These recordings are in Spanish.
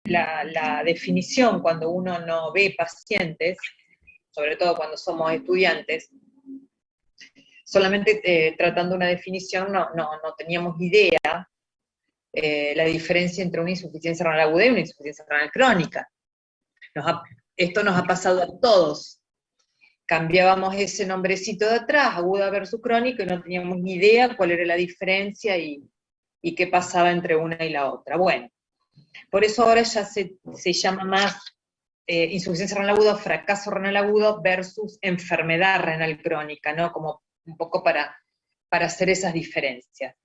la definición cuando uno no ve pacientes, sobre todo cuando somos estudiantes, solamente tratando una definición no teníamos idea la diferencia entre una insuficiencia renal aguda y una insuficiencia renal crónica. Esto nos ha pasado a todos. Cambiábamos ese nombrecito de atrás, aguda versus crónica, y no teníamos ni idea cuál era la diferencia y qué pasaba entre una y la otra. Bueno, por eso ahora ya se llama más insuficiencia renal aguda, fracaso renal agudo versus enfermedad renal crónica, ¿no? Como un poco para hacer esas diferencias.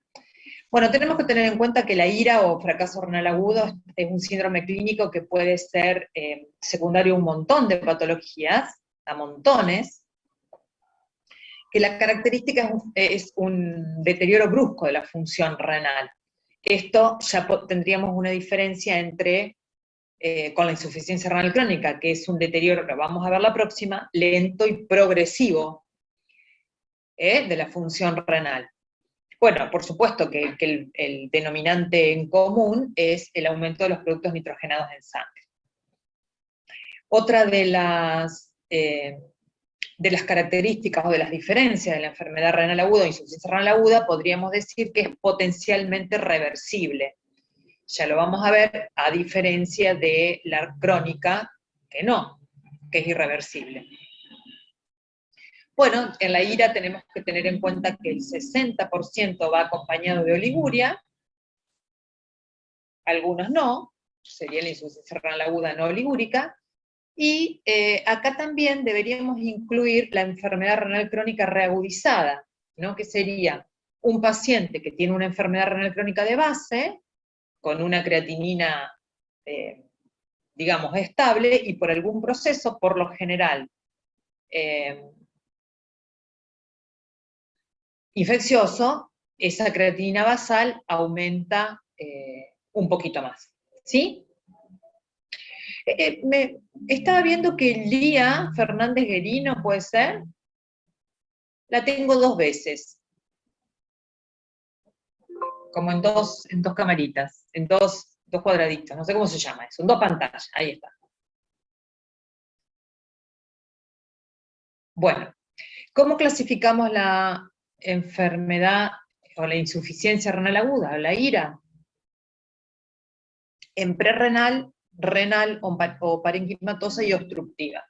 Bueno, tenemos que tener en cuenta que la IRA o fracaso renal agudo es un síndrome clínico que puede ser secundario a un montón de patologías, a montones, que la característica es un deterioro brusco de la función renal. Esto ya tendríamos una diferencia entre, con la insuficiencia renal crónica, que es un deterioro, que vamos a ver la próxima, lento y progresivo de la función renal. Bueno, por supuesto que el denominante en común es el aumento de los productos nitrogenados en sangre. Otra de las características o de las diferencias de la enfermedad renal aguda o insuficiencia renal aguda, podríamos decir que es potencialmente reversible. Ya lo vamos a ver, a diferencia de la crónica, que no, que es irreversible. Bueno, en la IRA tenemos que tener en cuenta que el 60% va acompañado de oliguria, algunos no, sería la insuficiencia renal aguda no oligúrica, y acá también deberíamos incluir la enfermedad renal crónica reagudizada, ¿no? Que sería un paciente que tiene una enfermedad renal crónica de base, con una creatinina, digamos, estable, y por algún proceso, por lo general, infeccioso, esa creatinina basal aumenta un poquito más, ¿sí? Estaba viendo que Lía Fernández Guerino, ¿puede ser? La tengo 2 veces. Como en dos camaritas, en dos cuadraditos, no sé cómo se llama eso, en 2 pantallas, ahí está. Bueno, ¿cómo clasificamos la enfermedad o la insuficiencia renal aguda, o la IRA? En prerrenal, renal o parenquimatosa y obstructiva.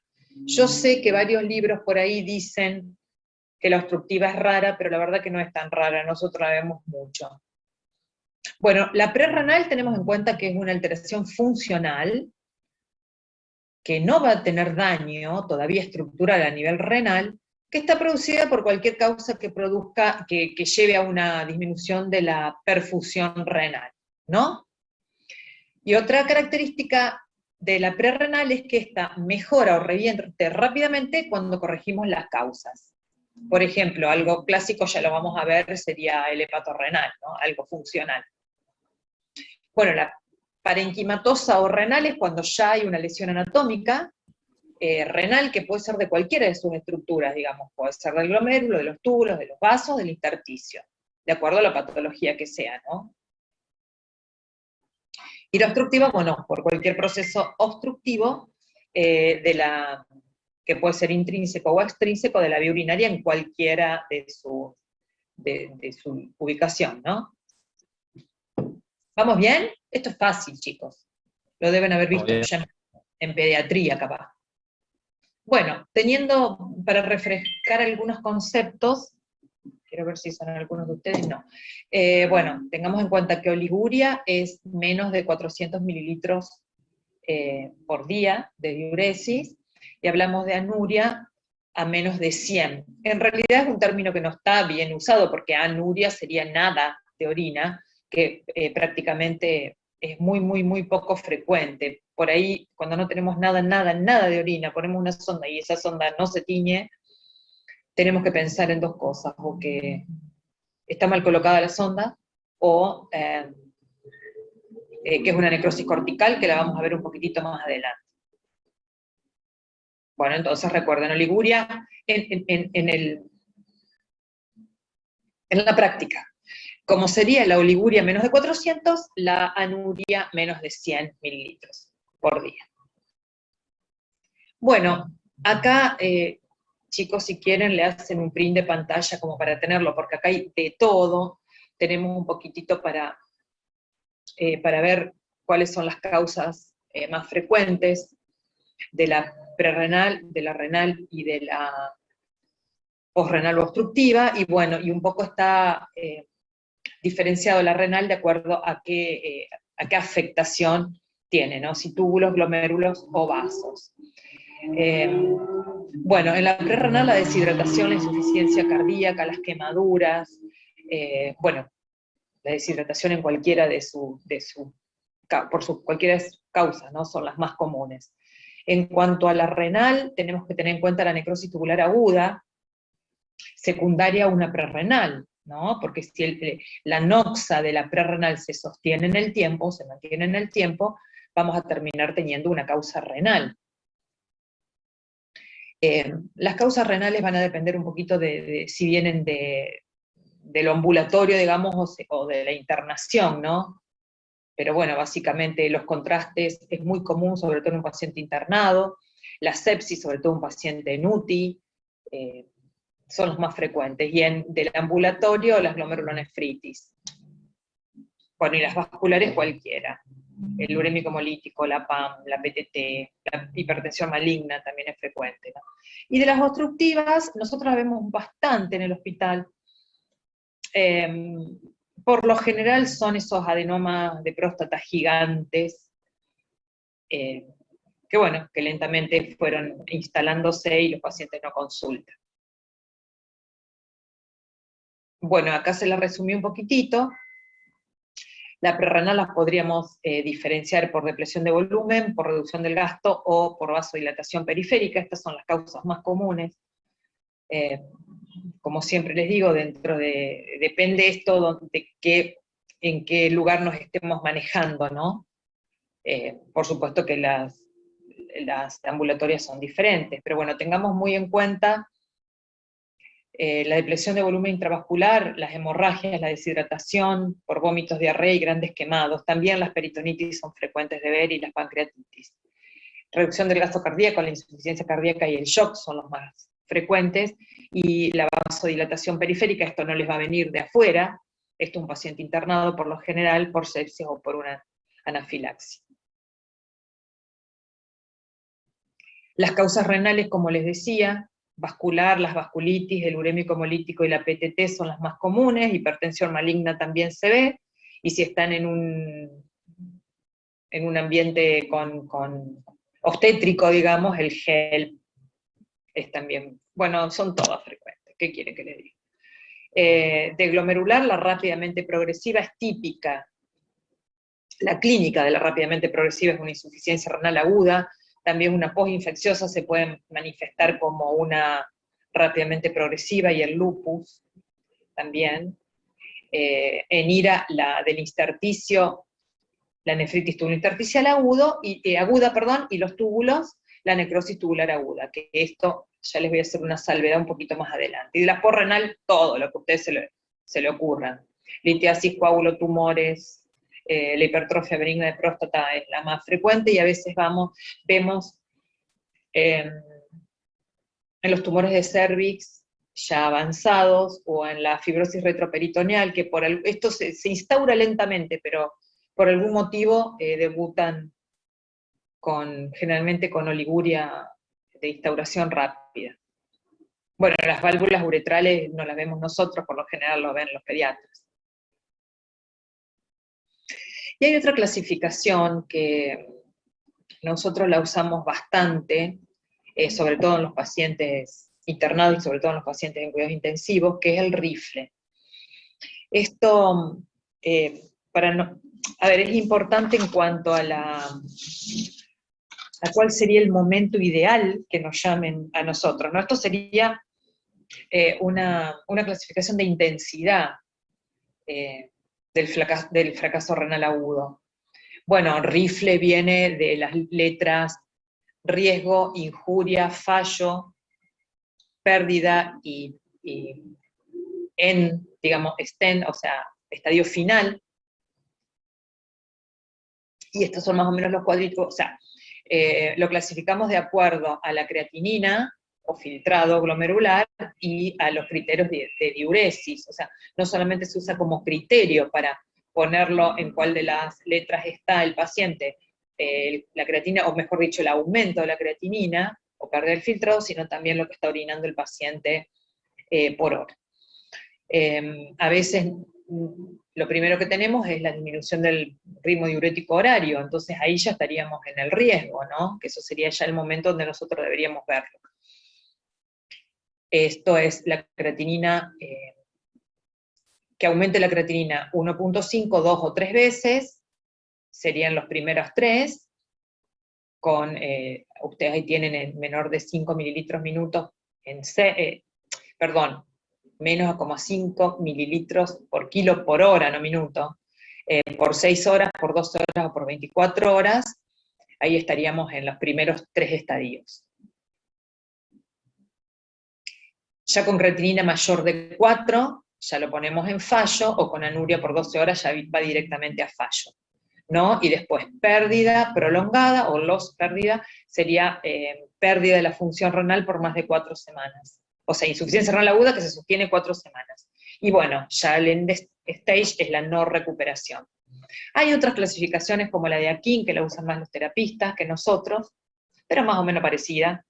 Yo sé que varios libros por ahí dicen que la obstructiva es rara, pero la verdad que no es tan rara, nosotros la vemos mucho. Bueno, la prerrenal tenemos en cuenta que es una alteración funcional, que no va a tener daño todavía estructural a nivel renal, que está producida por cualquier causa que produzca, que lleve a una disminución de la perfusión renal, ¿no? Y otra característica de la prerrenal es que esta mejora o revierte rápidamente cuando corregimos las causas. Por ejemplo, algo clásico, ya lo vamos a ver, sería el hepatorrenal, ¿no? Algo funcional. Bueno, la parenquimatosa o renal es cuando ya hay una lesión anatómica renal, que puede ser de cualquiera de sus estructuras, digamos, puede ser del glomérulo, de los túbulos, de los vasos, del intersticio, de acuerdo a la patología que sea, ¿no? Y la obstructiva, bueno, por cualquier proceso obstructivo que puede ser intrínseco o extrínseco de la vía urinaria en cualquiera de su ubicación, ¿no? ¿Vamos bien? Esto es fácil, chicos. Lo deben haber visto ya en pediatría, capaz. Bueno, para refrescar algunos conceptos, quiero ver si son algunos de ustedes, no. Bueno, tengamos en cuenta que oliguria es menos de 400 mililitros por día de diuresis, y hablamos de anuria a menos de 100. En realidad es un término que no está bien usado, porque anuria sería nada de orina, que prácticamente es muy poco frecuente. Por ahí, cuando no tenemos nada de orina, ponemos una sonda y esa sonda no se tiñe, tenemos que pensar en 2 cosas, o que está mal colocada la sonda, o que es una necrosis cortical, que la vamos a ver un poquitito más adelante. Bueno, entonces recuerden, oliguria en la práctica. como sería la oliguria menos de 400, la anuria menos de 100 mililitros por día. Bueno, acá, chicos, si quieren, le hacen un print de pantalla como para tenerlo, porque acá hay de todo. Tenemos un poquitito para ver cuáles son las causas más frecuentes de la prerrenal, de la renal y de la posrenal obstructiva, y bueno, y un poco está diferenciado la renal de acuerdo a qué afectación tiene, ¿no? Si túbulos, glomérulos o vasos. Bueno, en la prerrenal la deshidratación, la insuficiencia cardíaca, las quemaduras, bueno, la deshidratación en cualquiera por cualquiera de sus causas, ¿no? Son las más comunes. En cuanto a la renal, tenemos que tener en cuenta la necrosis tubular aguda, secundaria a una prerrenal, ¿no? Porque si la noxa de la prerrenal se sostiene en el tiempo, se mantiene en el tiempo, vamos a terminar teniendo una causa renal. Las causas renales van a depender un poquito de si vienen de lo ambulatorio, digamos, o de la internación, ¿no? Pero bueno, básicamente los contrastes es muy común, sobre todo en un paciente internado, la sepsis, sobre todo en un paciente en UTI, son los más frecuentes, y del ambulatorio, las glomerulonefritis. Bueno, y las vasculares cualquiera, el urémico hemolítico, la PAM, la PTT, la hipertensión maligna también es frecuente, ¿no? Y de las obstructivas, nosotros la vemos bastante en el hospital. Por lo general son esos adenomas de próstata gigantes, que bueno, que lentamente fueron instalándose y los pacientes no consultan. Bueno, acá se la resumí un poquitito. La prerrenal las podríamos diferenciar por depresión de volumen, por reducción del gasto o por vasodilatación periférica. Estas son las causas más comunes. Como siempre les digo, depende esto en qué lugar nos estemos manejando, ¿no? Por supuesto que las ambulatorias son diferentes, pero bueno, tengamos muy en cuenta la depresión de volumen intravascular, las hemorragias, la deshidratación por vómitos, diarrea y grandes quemados. También las peritonitis son frecuentes de ver, y las pancreatitis. Reducción del gasto cardíaco, la insuficiencia cardíaca y el shock son los más frecuentes, y la vasodilatación periférica, esto no les va a venir de afuera, esto es un paciente internado por lo general por sepsis o por una anafilaxia. Las causas renales, como les decía, vascular, las vasculitis, el urémico hemolítico y la PTT son las más comunes, hipertensión maligna también se ve, y si están en un ambiente con obstétrico, digamos, el GEL es también, bueno, son todas frecuentes, ¿qué quiere que le diga? De glomerular, la rápidamente progresiva es típica. La clínica de la rápidamente progresiva es una insuficiencia renal aguda, también una postinfecciosa se puede manifestar como una rápidamente progresiva, y el lupus también. En IRA, la del intersticio, la nefritis tubulointersticial aguda, y los túbulos, la necrosis tubular aguda, que esto ya les voy a hacer una salvedad un poquito más adelante. Y de la posrenal, todo lo que a ustedes se le ocurra. Litiasis, coágulo, tumores, la hipertrofia benigna de próstata es la más frecuente, y a veces vemos en los tumores de cervix ya avanzados, o en la fibrosis retroperitoneal, que esto se instaura lentamente, pero por algún motivo debutan generalmente con oliguria de instauración rápida. Bueno, las válvulas uretrales no las vemos nosotros, por lo general lo ven los pediatras. Y hay otra clasificación que nosotros la usamos bastante, sobre todo en los pacientes internados y sobre todo en los pacientes en cuidados intensivos, que es el rifle. Esto, es importante en cuanto a cuál sería el momento ideal que nos llamen a nosotros, ¿no? Esto sería una clasificación de intensidad del fracaso renal agudo. Bueno, rifle viene de las letras riesgo, injuria, fallo, pérdida y digamos, STEN, o sea, estadio final, y estos son más o menos los cuadritos, o sea, lo clasificamos de acuerdo a la creatinina, o filtrado glomerular, y a los criterios de diuresis, o sea, no solamente se usa como criterio para ponerlo en cuál de las letras está el paciente, la creatina, o mejor dicho, el aumento de la creatinina, o perder el filtrado, sino también lo que está orinando el paciente por hora. A veces lo primero que tenemos es la disminución del ritmo diurético horario, entonces ahí ya estaríamos en el riesgo, ¿no? Que eso sería ya el momento donde nosotros deberíamos verlo. Esto es la creatinina, que aumente la creatinina 1.5, 2 o 3 veces, serían los primeros 3, con, ustedes ahí tienen en menor de 5 mililitros minutos, perdón, menos como 5 mililitros por kilo por hora, no minuto, por 6 horas, por 12 horas o por 24 horas, ahí estaríamos en los primeros 3 estadios. Ya con creatinina mayor de 4, ya lo ponemos en fallo, o con anuria por 12 horas ya va directamente a fallo, ¿no? Y después pérdida prolongada, o pérdida, sería pérdida de la función renal por más de 4 semanas. O sea, insuficiencia renal aguda que se sostiene 4 semanas. Y bueno, ya el end stage es la no recuperación. Hay otras clasificaciones como la de Akin, que la usan más los terapistas que nosotros, pero más o menos parecida.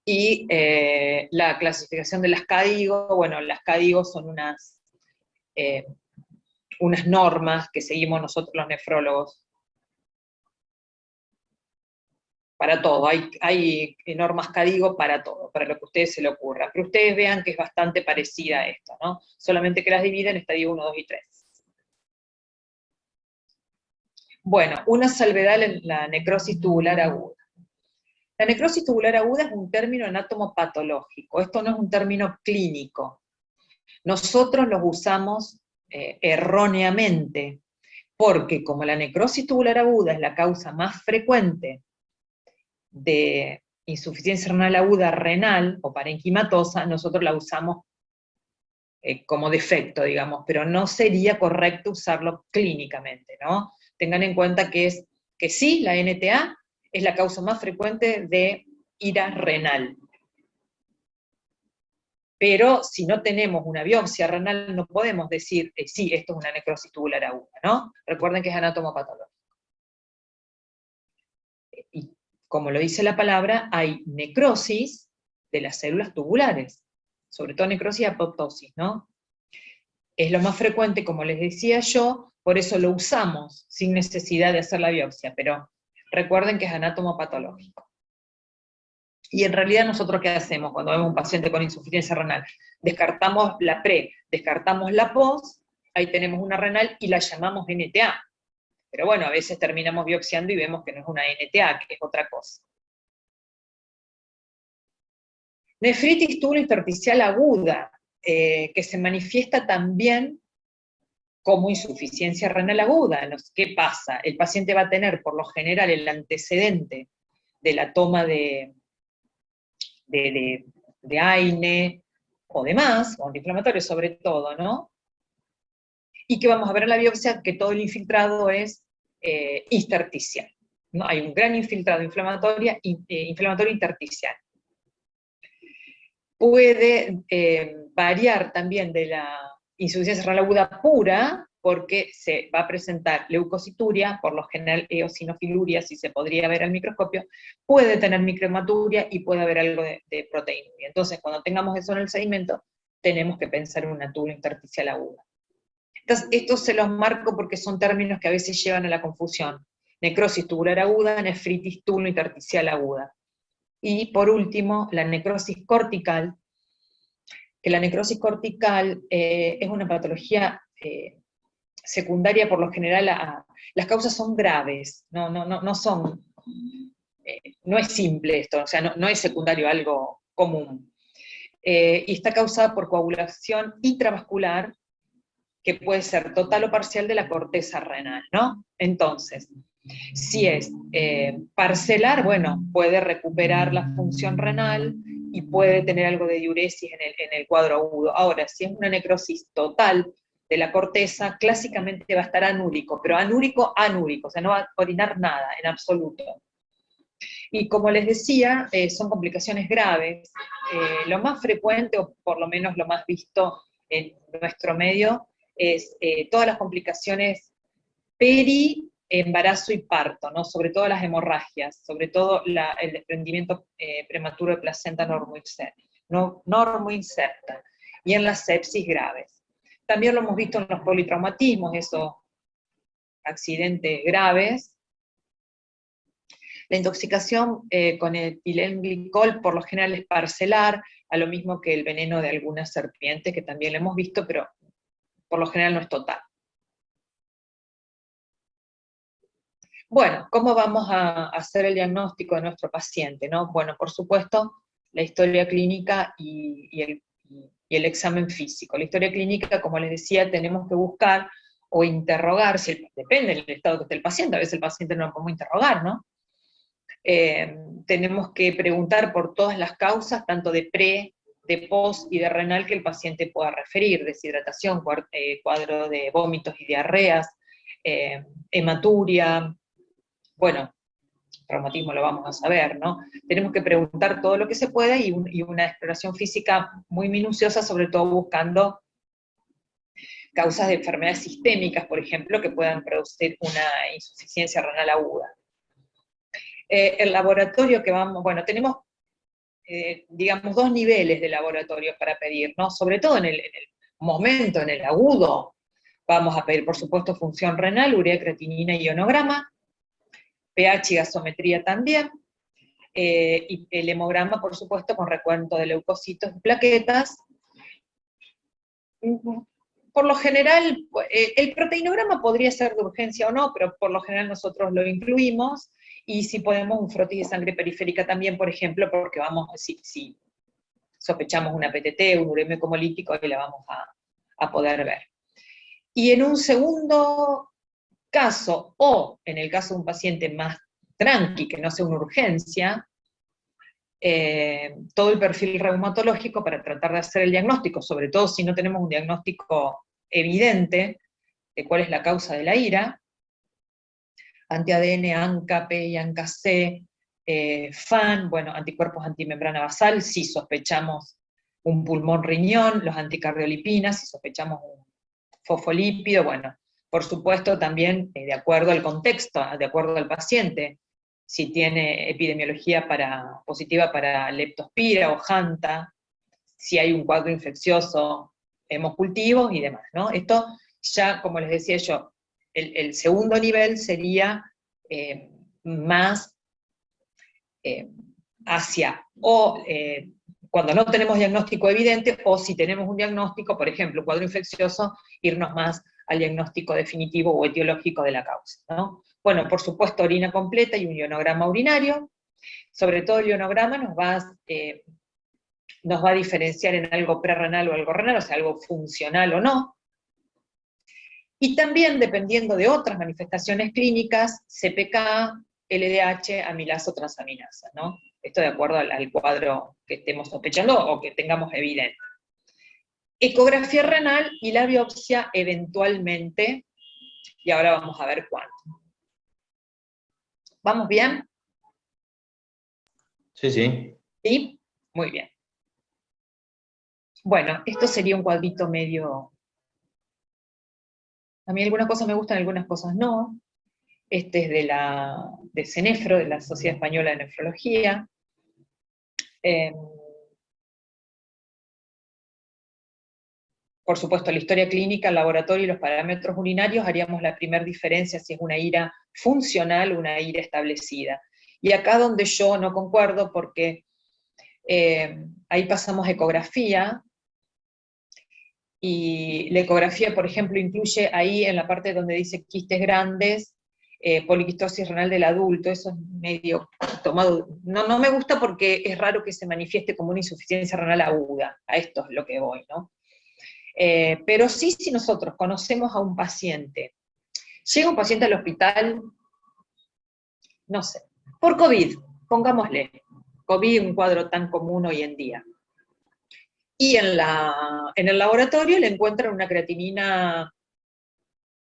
Y la clasificación de las CADIGO, bueno, las CADIGO son unas normas que seguimos nosotros los nefrólogos. Para todo, hay normas CADIGO para todo, para lo que a ustedes se le ocurra. Pero ustedes vean que es bastante parecida a esto, ¿no? Solamente que las dividen en estadio 1, 2 y 3. Bueno, una salvedad en la necrosis tubular aguda. La necrosis tubular aguda es un término anatomopatológico, esto no es un término clínico. Nosotros los usamos erróneamente, porque como la necrosis tubular aguda es la causa más frecuente de insuficiencia renal aguda renal o parenquimatosa, nosotros la usamos como defecto, digamos, pero no sería correcto usarlo clínicamente, ¿no? Tengan en cuenta que sí, la NTA es la causa más frecuente de ira renal. Pero si no tenemos una biopsia renal, no podemos decir, sí, esto es una necrosis tubular aguda, ¿no? Recuerden que es anatomopatológico. Y como lo dice la palabra, hay necrosis de las células tubulares, sobre todo necrosis y apoptosis, ¿no? Es lo más frecuente, como les decía yo, por eso lo usamos sin necesidad de hacer la biopsia, pero recuerden que es anatomopatológico. Y en realidad nosotros ¿qué hacemos cuando vemos un paciente con insuficiencia renal? Descartamos la pre, descartamos la post, ahí tenemos una renal y la llamamos NTA. Pero bueno, a veces terminamos biopsiando y vemos que no es una NTA, que es otra cosa. Nefritis tubulointersticial aguda, que se manifiesta también como insuficiencia renal aguda. ¿Qué pasa? El paciente va a tener por lo general el antecedente de la toma de AINE o demás, o antiinflamatorio sobre todo, ¿no? Y que vamos a ver en la biopsia que todo el infiltrado es intersticial, ¿no? Hay un gran infiltrado inflamatorio intersticial. Puede variar también de la insuficiencia renal aguda pura, porque se va a presentar leucocituria, por lo general eosinofiluria, si se podría ver al microscopio, puede tener microhematuria y puede haber algo de proteinuria. Entonces, cuando tengamos eso en el sedimento, tenemos que pensar en una tubulo intersticial aguda. Entonces, esto se los marco porque son términos que a veces llevan a la confusión. Necrosis tubular aguda, nefritis tubulo intersticial aguda. Y por último, la necrosis cortical, que la necrosis cortical es una patología secundaria por lo general las causas son graves, no son, no es simple esto, o sea, no es secundario algo común. Y está causada por coagulación intravascular, que puede ser total o parcial de la corteza renal, ¿no? Entonces, si es parcelar, bueno, puede recuperar la función renal y puede tener algo de diuresis en el cuadro agudo. Ahora, si es una necrosis total de la corteza, clásicamente va a estar anúrico, pero anúrico, o sea, no va a orinar nada, en absoluto. Y como les decía, son complicaciones graves. Lo más frecuente, o por lo menos lo más visto en nuestro medio, es todas las complicaciones peri, embarazo y parto, ¿no? Sobre todo las hemorragias, sobre todo el desprendimiento prematuro de placenta normoinserta, y en las sepsis graves. También lo hemos visto en los politraumatismos, esos accidentes graves. La intoxicación con el etilenglicol por lo general es parcelar, a lo mismo que el veneno de algunas serpientes, que también lo hemos visto, pero por lo general no es total. Bueno, ¿cómo vamos a hacer el diagnóstico de nuestro paciente, ¿no? Bueno, por supuesto, la historia clínica y el examen físico. La historia clínica, como les decía, tenemos que buscar o interrogar, depende del estado que esté el paciente, a veces el paciente no lo podemos interrogar, ¿no? Tenemos que preguntar por todas las causas, tanto de pre, de post y de renal que el paciente pueda referir, deshidratación, cuadro de vómitos y diarreas, hematuria, bueno, traumatismo lo vamos a saber, ¿no? Tenemos que preguntar todo lo que se pueda y una exploración física muy minuciosa, sobre todo buscando causas de enfermedades sistémicas, por ejemplo, que puedan producir una insuficiencia renal aguda. El laboratorio que vamos, bueno, tenemos, digamos, dos niveles de laboratorio para pedir, ¿no? Sobre todo en el momento, en el agudo, vamos a pedir, por supuesto, función renal, urea, creatinina y ionograma, pH y gasometría también, y el hemograma, por supuesto, con recuento de leucocitos y plaquetas. Por lo general, el proteinograma podría ser de urgencia o no, pero por lo general nosotros lo incluimos, y si podemos un frotis de sangre periférica también, por ejemplo, porque vamos, si sospechamos una PTT, un uremio hemolítico, ahí la vamos a poder ver. Y en un segundo caso, o en el caso de un paciente más tranqui, que no sea una urgencia, todo el perfil reumatológico para tratar de hacer el diagnóstico, sobre todo si no tenemos un diagnóstico evidente de cuál es la causa de la ira, anti-ADN, ANCA-P y ANCA-C, FAN, bueno, anticuerpos antimembrana basal, si sospechamos un pulmón riñón, los anticardiolipinas, si sospechamos un fosfolípido, bueno, por supuesto también de acuerdo al contexto, de acuerdo al paciente, si tiene epidemiología positiva para leptospira o Hanta, si hay un cuadro infeccioso, hemocultivos y demás, ¿no? Esto ya, como les decía yo, el segundo nivel sería más hacia, cuando no tenemos diagnóstico evidente, o si tenemos un diagnóstico, por ejemplo, un cuadro infeccioso, irnos más al diagnóstico definitivo o etiológico de la causa, ¿no? Bueno, por supuesto, orina completa y un ionograma urinario. Sobre todo el ionograma nos va a diferenciar en algo prerrenal o algo renal, o sea, algo funcional o no. Y también, dependiendo de otras manifestaciones clínicas, CPK, LDH, amilasa o transaminasa, ¿no? Esto de acuerdo al cuadro que estemos sospechando o que tengamos evidente. Ecografía renal y la biopsia eventualmente, y ahora vamos a ver cuánto. ¿Vamos bien? Sí, sí. ¿Sí? Muy bien. Bueno, esto sería un cuadrito medio... A mí algunas cosas me gustan, algunas cosas no. Este es de CENEFRO, de la Sociedad Española de Nefrología. Por supuesto, la historia clínica, el laboratorio y los parámetros urinarios haríamos la primera diferencia si es una ira funcional o una ira establecida. Y acá donde yo no concuerdo, porque ahí pasamos ecografía, y la ecografía, por ejemplo, incluye ahí en la parte donde dice quistes grandes, poliquistosis renal del adulto, eso es medio tomado, no me gusta porque es raro que se manifieste como una insuficiencia renal aguda, a esto es lo que voy, ¿no? Pero sí, si nosotros conocemos a un paciente, llega un paciente al hospital, no sé, por COVID, pongámosle, COVID, un cuadro tan común hoy en día. Y en el laboratorio le encuentran una creatinina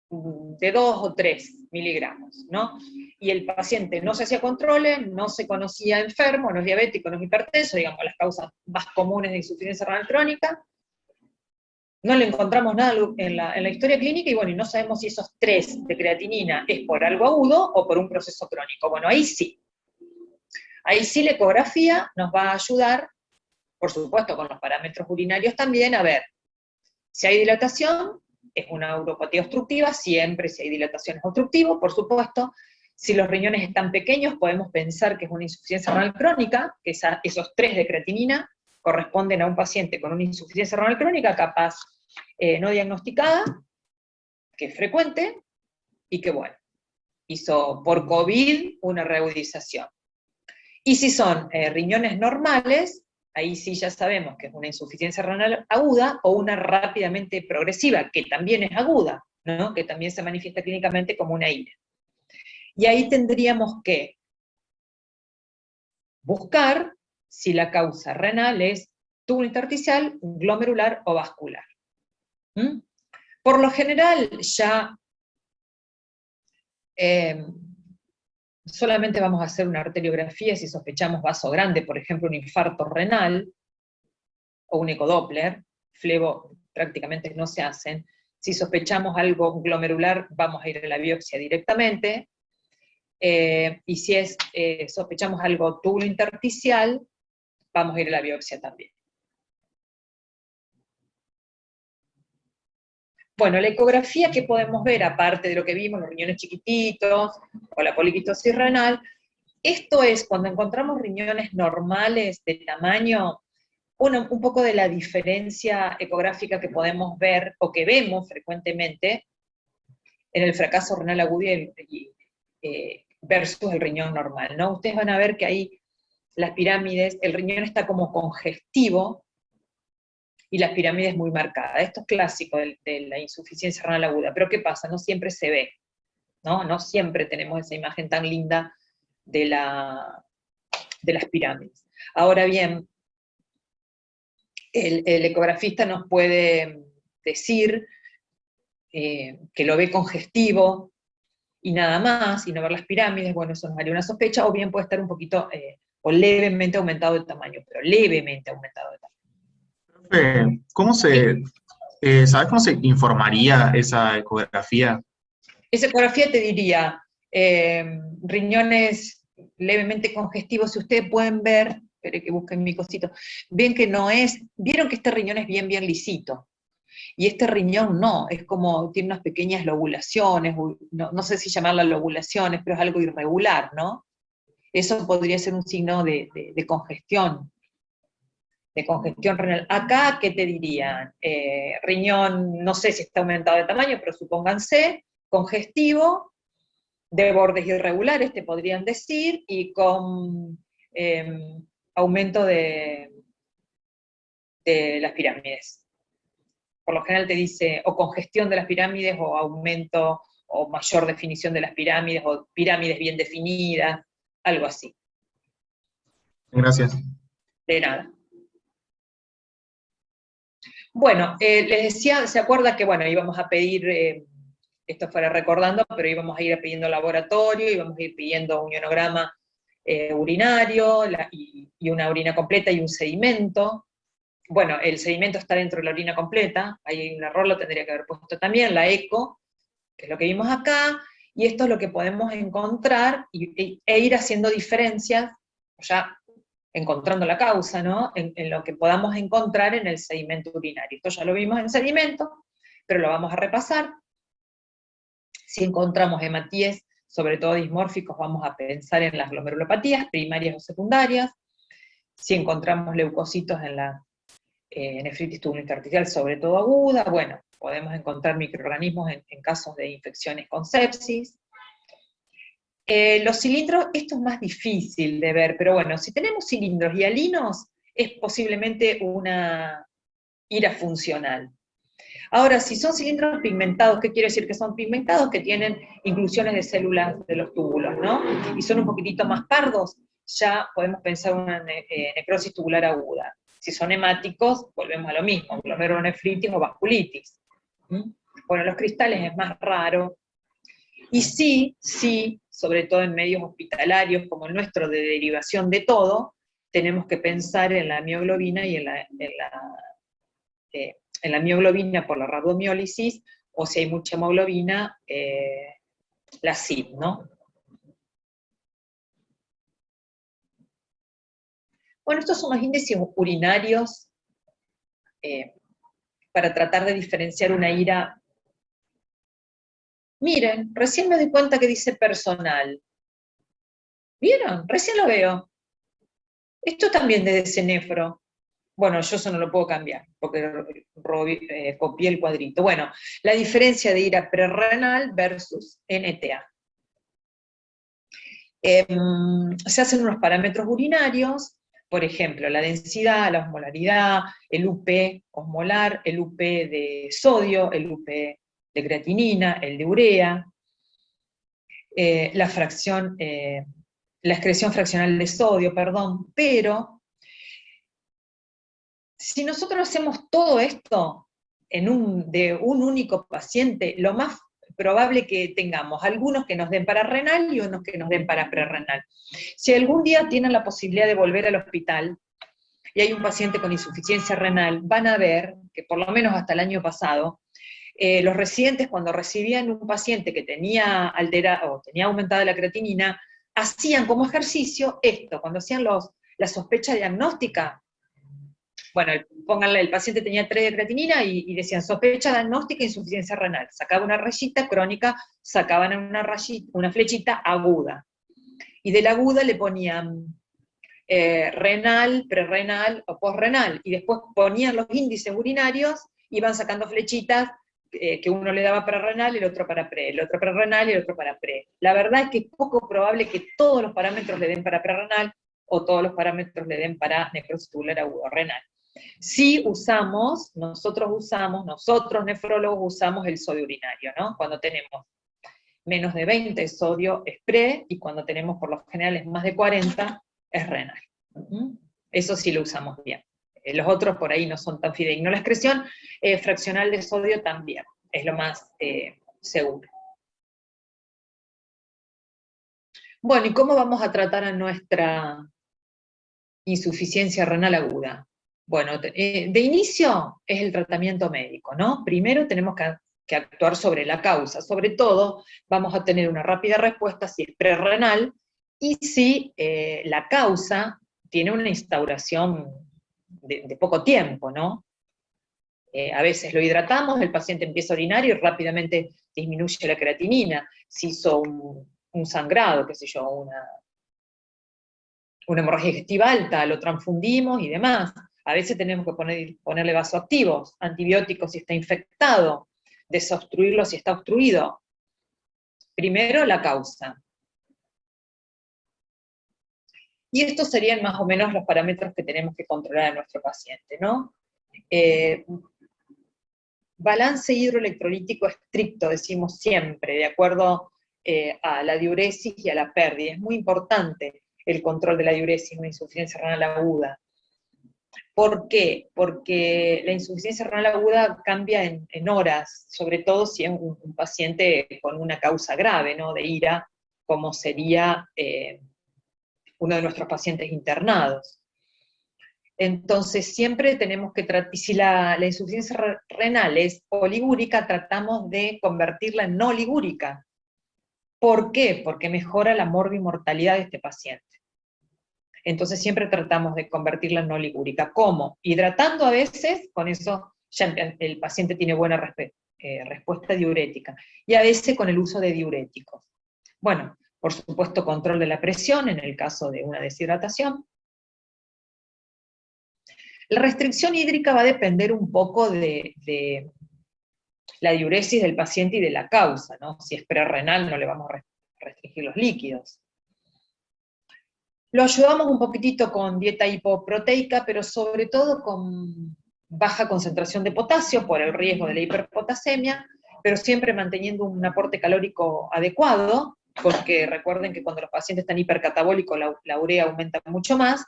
de 2 o 3 miligramos, ¿no? Y el paciente no se hacía controles, no se conocía enfermo, no es diabético, no es hipertenso, digamos, las causas más comunes de insuficiencia renal crónica. No le encontramos nada en la historia clínica, y bueno, y no sabemos si esos 3 de creatinina es por algo agudo o por un proceso crónico. Bueno, ahí sí. Ahí sí la ecografía nos va a ayudar, por supuesto con los parámetros urinarios también, a ver si hay dilatación. Es una uropatía obstructiva, siempre si hay dilatación es obstructivo, por supuesto. Si los riñones están pequeños, podemos pensar que es una insuficiencia renal crónica, que esos 3 de creatinina corresponden a un paciente con una insuficiencia renal crónica, capaz no diagnosticada, que es frecuente, y que bueno, hizo por COVID una reagudización. Y si son riñones normales, ahí sí ya sabemos que es una insuficiencia renal aguda o una rápidamente progresiva, que también es aguda, ¿no? Que también se manifiesta clínicamente como una IRE. Y ahí tendríamos que buscar si la causa renal es túbulo intersticial, glomerular o vascular. ¿Mm? Por lo general ya solamente vamos a hacer una arteriografía si sospechamos vaso grande, por ejemplo un infarto renal, o un ecodoppler, flebo prácticamente no se hacen. Si sospechamos algo glomerular, vamos a ir a la biopsia directamente, y si sospechamos algo túbulo intersticial, vamos a ir a la biopsia también. Bueno, la ecografía que podemos ver, aparte de lo que vimos, los riñones chiquititos, o la poliquitosis renal, esto es cuando encontramos riñones normales de tamaño, un poco de la diferencia ecográfica que podemos ver, o que vemos frecuentemente, en el fracaso renal agudo versus el riñón normal, ¿no? Ustedes van a ver que ahí las pirámides, el riñón está como congestivo, y las pirámides muy marcadas. Esto es clásico de la insuficiencia renal aguda, pero ¿qué pasa? No siempre se ve, ¿no? No siempre tenemos esa imagen tan linda de las pirámides. Ahora bien, el ecografista nos puede decir que lo ve congestivo y nada más, y no ver las pirámides. Bueno, eso nos haría una sospecha, o bien puede estar un poquito o levemente aumentado de tamaño, pero levemente aumentado de tamaño. ¿Sabes cómo se informaría esa ecografía? Esa ecografía te diría, riñones levemente congestivos. Si ustedes pueden ver, espere que busquen mi cosito, ven que no es, vieron que este riñón es bien lisito, y este riñón no, es como, tiene unas pequeñas lobulaciones, no sé si llamarlas lobulaciones, pero es algo irregular, ¿no? Eso podría ser un signo de congestión renal. Acá, ¿qué te dirían? Riñón, no sé si está aumentado de tamaño, pero supónganse, congestivo, de bordes irregulares, te podrían decir, y con aumento de las pirámides. Por lo general te dice o congestión de las pirámides, o aumento o mayor definición de las pirámides, o pirámides bien definidas, algo así. Gracias. De nada. Bueno, les decía, ¿se acuerda que, bueno, íbamos a pedir, esto fuera recordando, pero íbamos a ir pidiendo laboratorio, íbamos a ir pidiendo un ionograma urinario, y una orina completa y un sedimento? Bueno, el sedimento está dentro de la orina completa, ahí hay un error, lo tendría que haber puesto también, la eco, que es lo que vimos acá, y esto es lo que podemos encontrar, e ir haciendo diferencias, ya encontrando la causa, ¿no? En lo que podamos encontrar en el sedimento urinario. Esto ya lo vimos en sedimento, pero lo vamos a repasar. Si encontramos hematíes, sobre todo dismórficos, vamos a pensar en las glomerulopatías, primarias o secundarias. Si encontramos leucocitos en la nefritis tubulointersticial, sobre todo aguda, bueno, podemos encontrar microorganismos en casos de infecciones con sepsis. Los cilindros, esto es más difícil de ver, pero bueno, si tenemos cilindros hialinos, es posiblemente una IRA funcional. Ahora, si son cilindros pigmentados, ¿qué quiere decir que son pigmentados? Que tienen inclusiones de células de los túbulos, ¿no? Y son un poquitito más pardos, ya podemos pensar una necrosis tubular aguda. Si son hemáticos, volvemos a lo mismo, glomerulonefritis o vasculitis. Bueno, los cristales es más raro, y sí, sobre todo en medios hospitalarios como el nuestro, de derivación de todo, tenemos que pensar en la mioglobina y en la mioglobina por la rabdomiólisis, o si hay mucha hemoglobina, la CID, ¿no? Bueno, estos son los índices urinarios para tratar de diferenciar una ira. Miren, recién me doy cuenta que dice personal. ¿Vieron? Recién lo veo. Esto también de Cenefro. Bueno, yo eso no lo puedo cambiar, porque copié el cuadrito. Bueno, la diferencia de ira prerrenal versus NTA. Se hacen unos parámetros urinarios, por ejemplo, la densidad, la osmolaridad, el UP osmolar, el UP de sodio, el UP de creatinina, el de urea, la excreción fraccional de sodio, perdón, pero si nosotros hacemos todo esto de un único paciente, lo más probable que tengamos algunos que nos den para renal y unos que nos den para prerrenal. Si algún día tienen la posibilidad de volver al hospital y hay un paciente con insuficiencia renal, van a ver que por lo menos hasta el año pasado, los residentes cuando recibían un paciente que tenía tenía aumentada la creatinina, hacían como ejercicio esto, cuando hacían la sospecha diagnóstica. Bueno, pónganle, el paciente tenía 3 de creatinina y decían sospecha diagnóstica e insuficiencia renal. Sacaban una rayita crónica, sacaban una flechita aguda. Y de la aguda le ponían renal, prerrenal o posrenal. Y después ponían los índices urinarios, iban sacando flechitas que uno le daba para renal, el otro para pre, el otro prerrenal y el otro para pre. La verdad es que es poco probable que todos los parámetros le den para prerrenal o todos los parámetros le den para necrosis tubular aguda renal. Sí nosotros nefrólogos usamos el sodio urinario, ¿no? Cuando tenemos menos de 20 de sodio es pre, y cuando tenemos por lo general más de 40 es renal. Eso sí lo usamos bien. Los otros por ahí no son tan fidedignos. La excreción fraccional de sodio también, es lo más seguro. Bueno, ¿y cómo vamos a tratar a nuestra insuficiencia renal aguda? Bueno, de inicio es el tratamiento médico, ¿no? Primero tenemos que actuar sobre la causa. Sobre todo, vamos a tener una rápida respuesta si es prerrenal y si la causa tiene una instauración de poco tiempo, ¿no? A veces lo hidratamos, el paciente empieza a orinar y rápidamente disminuye la creatinina. Si hizo un sangrado, qué sé yo, una hemorragia digestiva alta, lo transfundimos y demás. A veces tenemos que ponerle vasoactivos, antibióticos si está infectado, desobstruirlo si está obstruido. Primero la causa. Y estos serían más o menos los parámetros que tenemos que controlar a nuestro paciente, ¿no? Balance hidroelectrolítico estricto, decimos siempre, de acuerdo a la diuresis y a la pérdida. Es muy importante el control de la diuresis en una insuficiencia renal aguda. ¿Por qué? Porque la insuficiencia renal aguda cambia en horas, sobre todo si es un paciente con una causa grave, ¿no? De IRA, como sería uno de nuestros pacientes internados. Entonces siempre tenemos que tratar, si la insuficiencia renal es oligúrica, tratamos de convertirla en no ligúrica. ¿Por qué? Porque mejora la morbimortalidad de este paciente. Entonces siempre tratamos de convertirla en no ligúrica. ¿Cómo? Hidratando a veces, con eso ya el paciente tiene buena respuesta diurética, y a veces con el uso de diuréticos. Bueno, por supuesto control de la presión en el caso de una deshidratación. La restricción hídrica va a depender un poco de la diuresis del paciente y de la causa, ¿no? Si es prerrenal no le vamos a restringir los líquidos. Lo ayudamos un poquitito con dieta hipoproteica, pero sobre todo con baja concentración de potasio por el riesgo de la hiperpotasemia, pero siempre manteniendo un aporte calórico adecuado, porque recuerden que cuando los pacientes están hipercatabólicos la urea aumenta mucho más,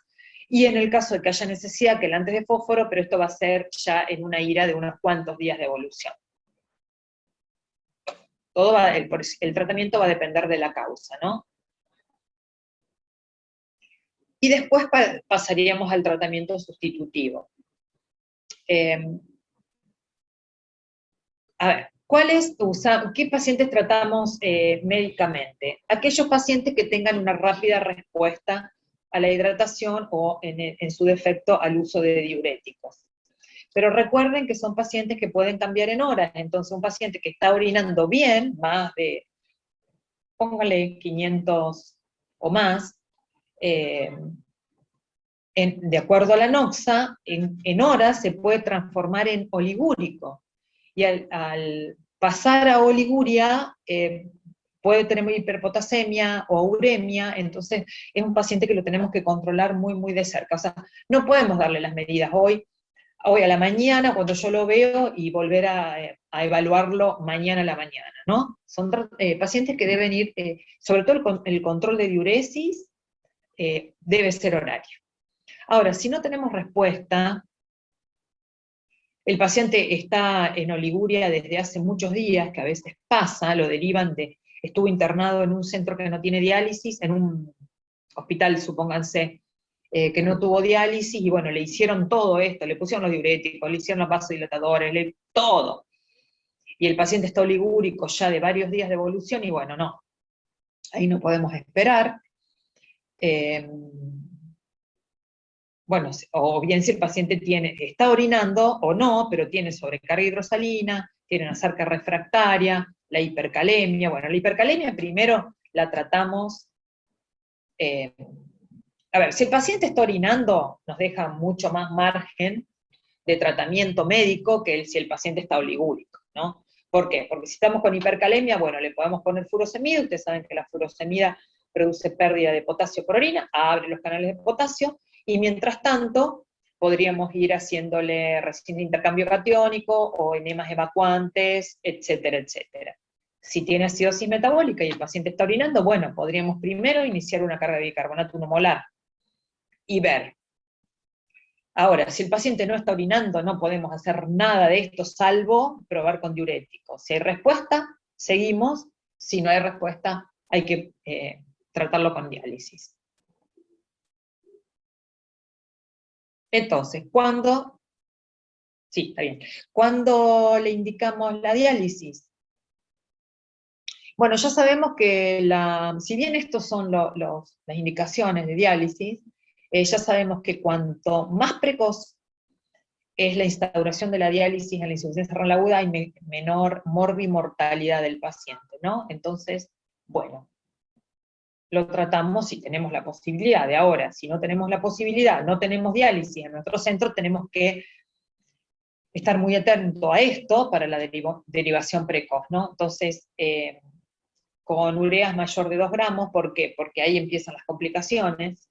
y en el caso de que haya necesidad, que el antes de fósforo, pero esto va a ser ya en una ira de unos cuantos días de evolución. El tratamiento va a depender de la causa, ¿no? Y después pasaríamos al tratamiento sustitutivo. A ver, ¿qué pacientes tratamos médicamente? Aquellos pacientes que tengan una rápida respuesta a la hidratación o, en su defecto, al uso de diuréticos. Pero recuerden que son pacientes que pueden cambiar en horas, entonces un paciente que está orinando bien, más de, póngale 500 o más, de acuerdo a la NOXA, en horas se puede transformar en oligúrico. Y al pasar a oliguria, puede tener hiperpotasemia o uremia, entonces es un paciente que lo tenemos que controlar muy, muy de cerca. O sea, no podemos darle las medidas hoy a la mañana, cuando yo lo veo, y volver a evaluarlo mañana a la mañana, ¿no? Son pacientes que deben ir, sobre todo el control de diuresis, debe ser horario. Ahora, si no tenemos respuesta, el paciente está en oliguria desde hace muchos días, que a veces pasa, lo derivan estuvo internado en un centro que no tiene diálisis, en un hospital, supónganse, que no tuvo diálisis, y bueno, le hicieron todo esto, le pusieron los diuréticos, le hicieron los vasodilatadores, todo. Y el paciente está oligúrico ya de varios días de evolución, y bueno, no, ahí no podemos esperar. Bueno, o bien si el paciente está orinando o no, pero tiene sobrecarga hidrosalina, tiene una sarca refractaria, la hipercalemia. Bueno, la hipercalemia primero la tratamos. A ver, si el paciente está orinando, nos deja mucho más margen de tratamiento médico que si el paciente está oligúrico, ¿no? ¿Por qué? Porque si estamos con hipercalemia, bueno, le podemos poner furosemida, ustedes saben que la furosemida produce pérdida de potasio por orina, abre los canales de potasio, y mientras tanto podríamos ir haciéndole resina de intercambio catiónico o enemas evacuantes, etcétera, etcétera. Si tiene acidosis metabólica y el paciente está orinando, bueno, podríamos primero iniciar una carga de bicarbonato 1 molar y ver. Ahora, si el paciente no está orinando, no podemos hacer nada de esto, salvo probar con diuréticos. Si hay respuesta, seguimos. Si no hay respuesta, hay que tratarlo con diálisis. Entonces, sí, está bien. ¿Cuándo le indicamos la diálisis? Bueno, ya sabemos que si bien estos son las indicaciones de diálisis, ya sabemos que cuanto más precoz es la instauración de la diálisis en la insuficiencia renal aguda, hay menor morbimortalidad del paciente, ¿no? Entonces, bueno, lo tratamos si tenemos la posibilidad. De ahora, si no tenemos la posibilidad, no tenemos diálisis en nuestro centro, tenemos que estar muy atento a esto para la derivación precoz, ¿no? Entonces, con ureas mayor de 2 gramos, ¿por qué? Porque ahí empiezan las complicaciones.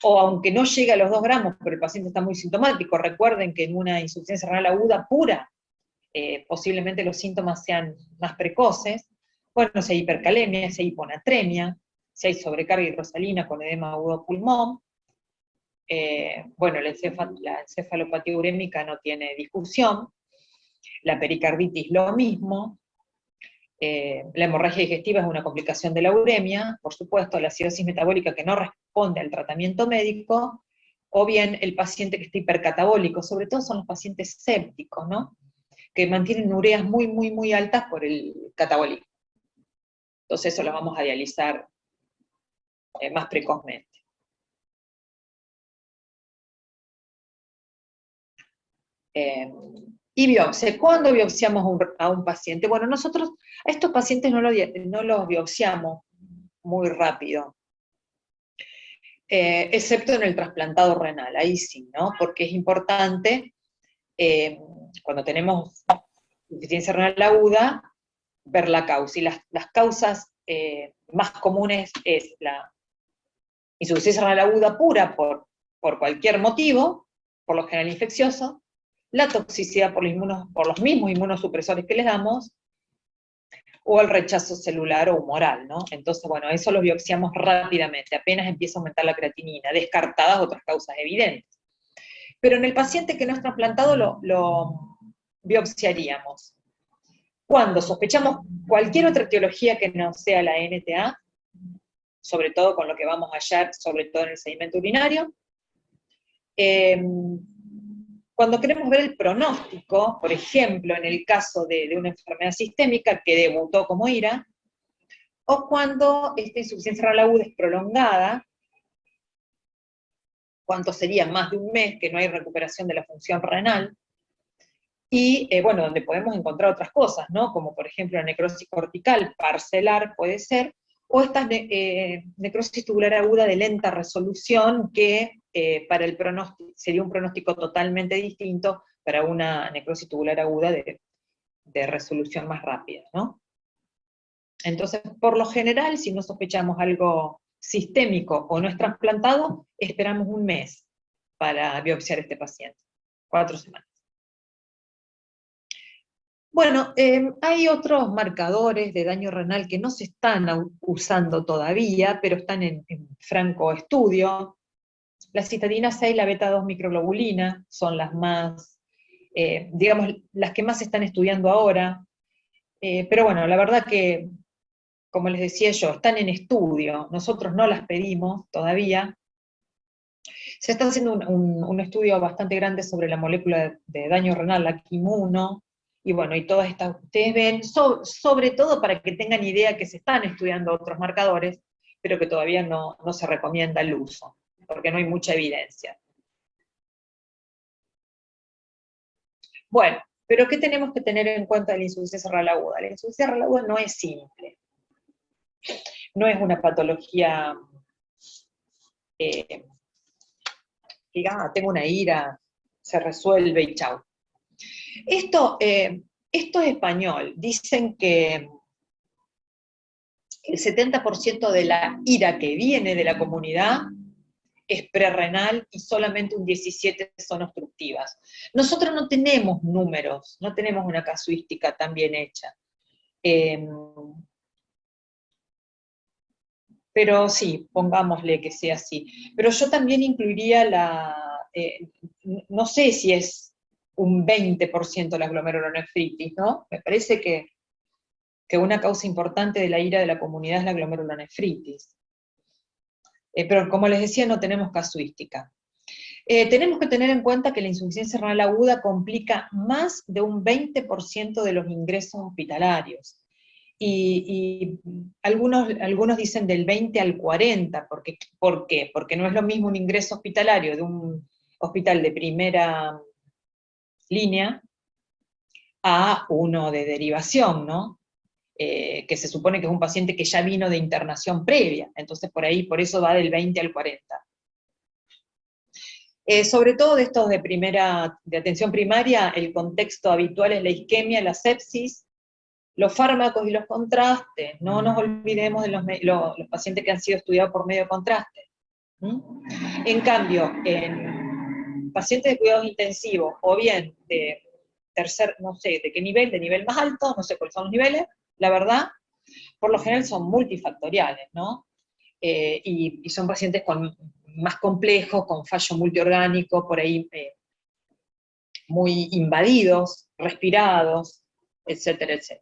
O aunque no llegue a los 2 gramos, pero el paciente está muy sintomático, recuerden que en una insuficiencia renal aguda pura, posiblemente los síntomas sean más precoces. Bueno, si hay hipercalemia, si hay hiponatremia, si hay sobrecarga hidrosalina con edema agudo pulmón, bueno, la encefalopatía urémica no tiene discusión, la pericarditis lo mismo, la hemorragia digestiva es una complicación de la uremia, por supuesto, la acidosis metabólica que no responde al tratamiento médico, o bien el paciente que está hipercatabólico, sobre todo son los pacientes sépticos, ¿no? Que mantienen ureas muy, muy, muy altas por el catabolismo. Entonces eso lo vamos a dializar más precozmente. Y biopsia. ¿Cuándo biopsiamos a un paciente? Bueno, nosotros a estos pacientes no los biopsiamos muy rápido, excepto en el trasplantado renal, ahí sí, ¿no? Porque es importante, cuando tenemos insuficiencia renal aguda, ver la causa. Y las causas más comunes es la insuficiencia renal aguda pura por cualquier motivo, por lo general infeccioso, la toxicidad por los mismos inmunosupresores que les damos, o el rechazo celular o humoral, ¿no? Entonces, bueno, eso lo biopsiamos rápidamente, apenas empieza a aumentar la creatinina, descartadas otras causas evidentes. Pero en el paciente que no es trasplantado lo biopsiaríamos cuando sospechamos cualquier otra etiología que no sea la NTA, sobre todo con lo que vamos a hallar, sobre todo en el sedimento urinario. Cuando queremos ver el pronóstico, por ejemplo, en el caso de una enfermedad sistémica que debutó como IRA, o cuando esta insuficiencia renal aguda es prolongada, cuánto sería más de un mes que no hay recuperación de la función renal, y bueno, donde podemos encontrar otras cosas, ¿no? Como por ejemplo la necrosis cortical parcelar puede ser, o esta necrosis tubular aguda de lenta resolución que para el pronóstico sería un pronóstico totalmente distinto para una necrosis tubular aguda de resolución más rápida, ¿no? Entonces, por lo general, si no sospechamos algo sistémico o no es trasplantado, esperamos un mes para biopsiar a este paciente, 4 semanas. Bueno, hay otros marcadores de daño renal que no se están usando todavía, pero están en franco estudio. La citadina 6 y la beta 2 microglobulina son las más, digamos, las que más se están estudiando ahora. Pero bueno, la verdad que, como les decía yo, están en estudio. Nosotros no las pedimos todavía. Se está haciendo un estudio bastante grande sobre la molécula de daño renal, la KIM1, y bueno, y todas estas, ustedes ven, sobre todo para que tengan idea que se están estudiando otros marcadores, pero que todavía no se recomienda el uso, porque no hay mucha evidencia. Bueno, pero ¿qué tenemos que tener en cuenta de la insuficiencia renal aguda? La insuficiencia renal aguda no es simple. No es una patología, diga, tengo una ira, se resuelve y chau. Esto es español. Dicen que el 70% de la ira que viene de la comunidad es prerrenal y solamente un 17% son obstructivas. Nosotros no tenemos números, no tenemos una casuística tan bien hecha. Pero sí, pongámosle que sea así. Pero yo también incluiría no sé si es un 20% la glomerulonefritis, ¿no? Me parece que una causa importante de la ira de la comunidad es la glomerulonefritis. Pero como les decía, no tenemos casuística. Tenemos que tener en cuenta que la insuficiencia renal aguda complica más de un 20% de los ingresos hospitalarios. Y algunos dicen del 20 al 40, ¿por qué? Porque no es lo mismo un ingreso hospitalario de un hospital de primera línea a uno de derivación, ¿no? Que se supone que es un paciente que ya vino de internación previa, entonces por eso va del 20 al 40. Sobre todo de estos de atención primaria, el contexto habitual es la isquemia, la sepsis, los fármacos y los contrastes. No nos olvidemos de los pacientes que han sido estudiados por medio de contraste. En cambio, en pacientes de cuidados intensivos, o bien de tercer, no sé, de qué nivel, de nivel más alto, no sé cuáles son los niveles, la verdad, por lo general son multifactoriales, ¿no? Y son pacientes más complejos, con fallo multiorgánico, por ahí muy invadidos, respirados, etcétera, etcétera.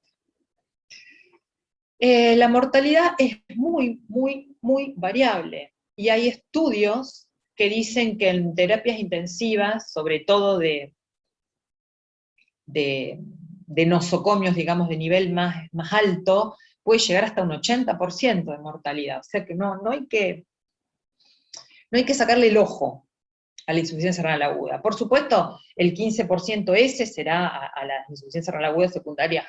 La mortalidad es muy, muy, muy variable, y hay estudios que dicen que en terapias intensivas, sobre todo de nosocomios, digamos, de nivel más alto, puede llegar hasta un 80% de mortalidad. O sea que no hay que sacarle el ojo a la insuficiencia renal aguda. Por supuesto, el 15% ese será a las insuficiencias renal agudas secundarias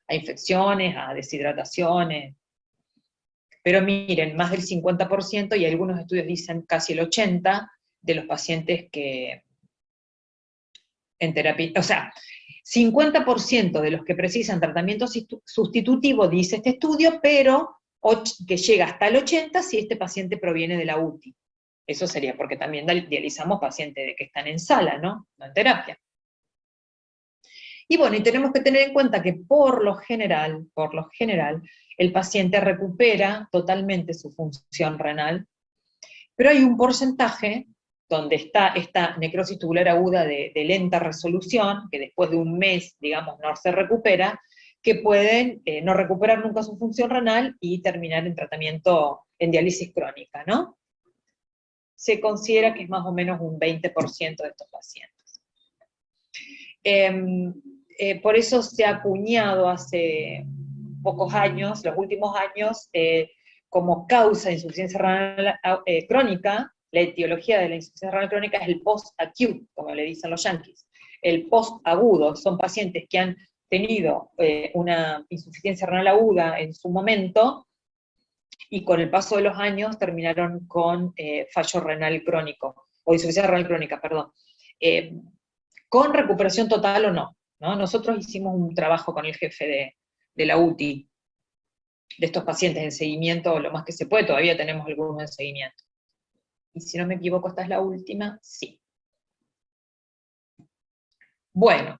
a infecciones, a deshidrataciones. Pero miren, más del 50%, y algunos estudios dicen casi el 80%, de los pacientes que en terapia, o sea, 50% de los que precisan tratamiento sustitutivo, dice este estudio, pero que llega hasta el 80% si este paciente proviene de la UTI. Eso sería porque también dializamos pacientes que están en sala, ¿no? No en terapia. Y bueno, y tenemos que tener en cuenta que por lo general, el paciente recupera totalmente su función renal, pero hay un porcentaje donde está esta necrosis tubular aguda de lenta resolución, que después de un mes, digamos, no se recupera, que pueden no recuperar nunca su función renal y terminar en tratamiento en diálisis crónica, ¿no? Se considera que es más o menos un 20% de estos pacientes. Por eso se ha acuñado hace pocos años, los últimos años, como causa de insuficiencia renal crónica, la etiología de la insuficiencia renal crónica es el post-acute, como le dicen los yanquis. El post-agudo son pacientes que han tenido una insuficiencia renal aguda en su momento, y con el paso de los años terminaron con fallo renal crónico, o insuficiencia renal crónica, perdón. Con recuperación total o no, ¿no? Nosotros hicimos un trabajo con el jefe de la UTI, de estos pacientes en seguimiento lo más que se puede, todavía tenemos algunos en seguimiento. Y si no me equivoco, esta es la última, sí. Bueno,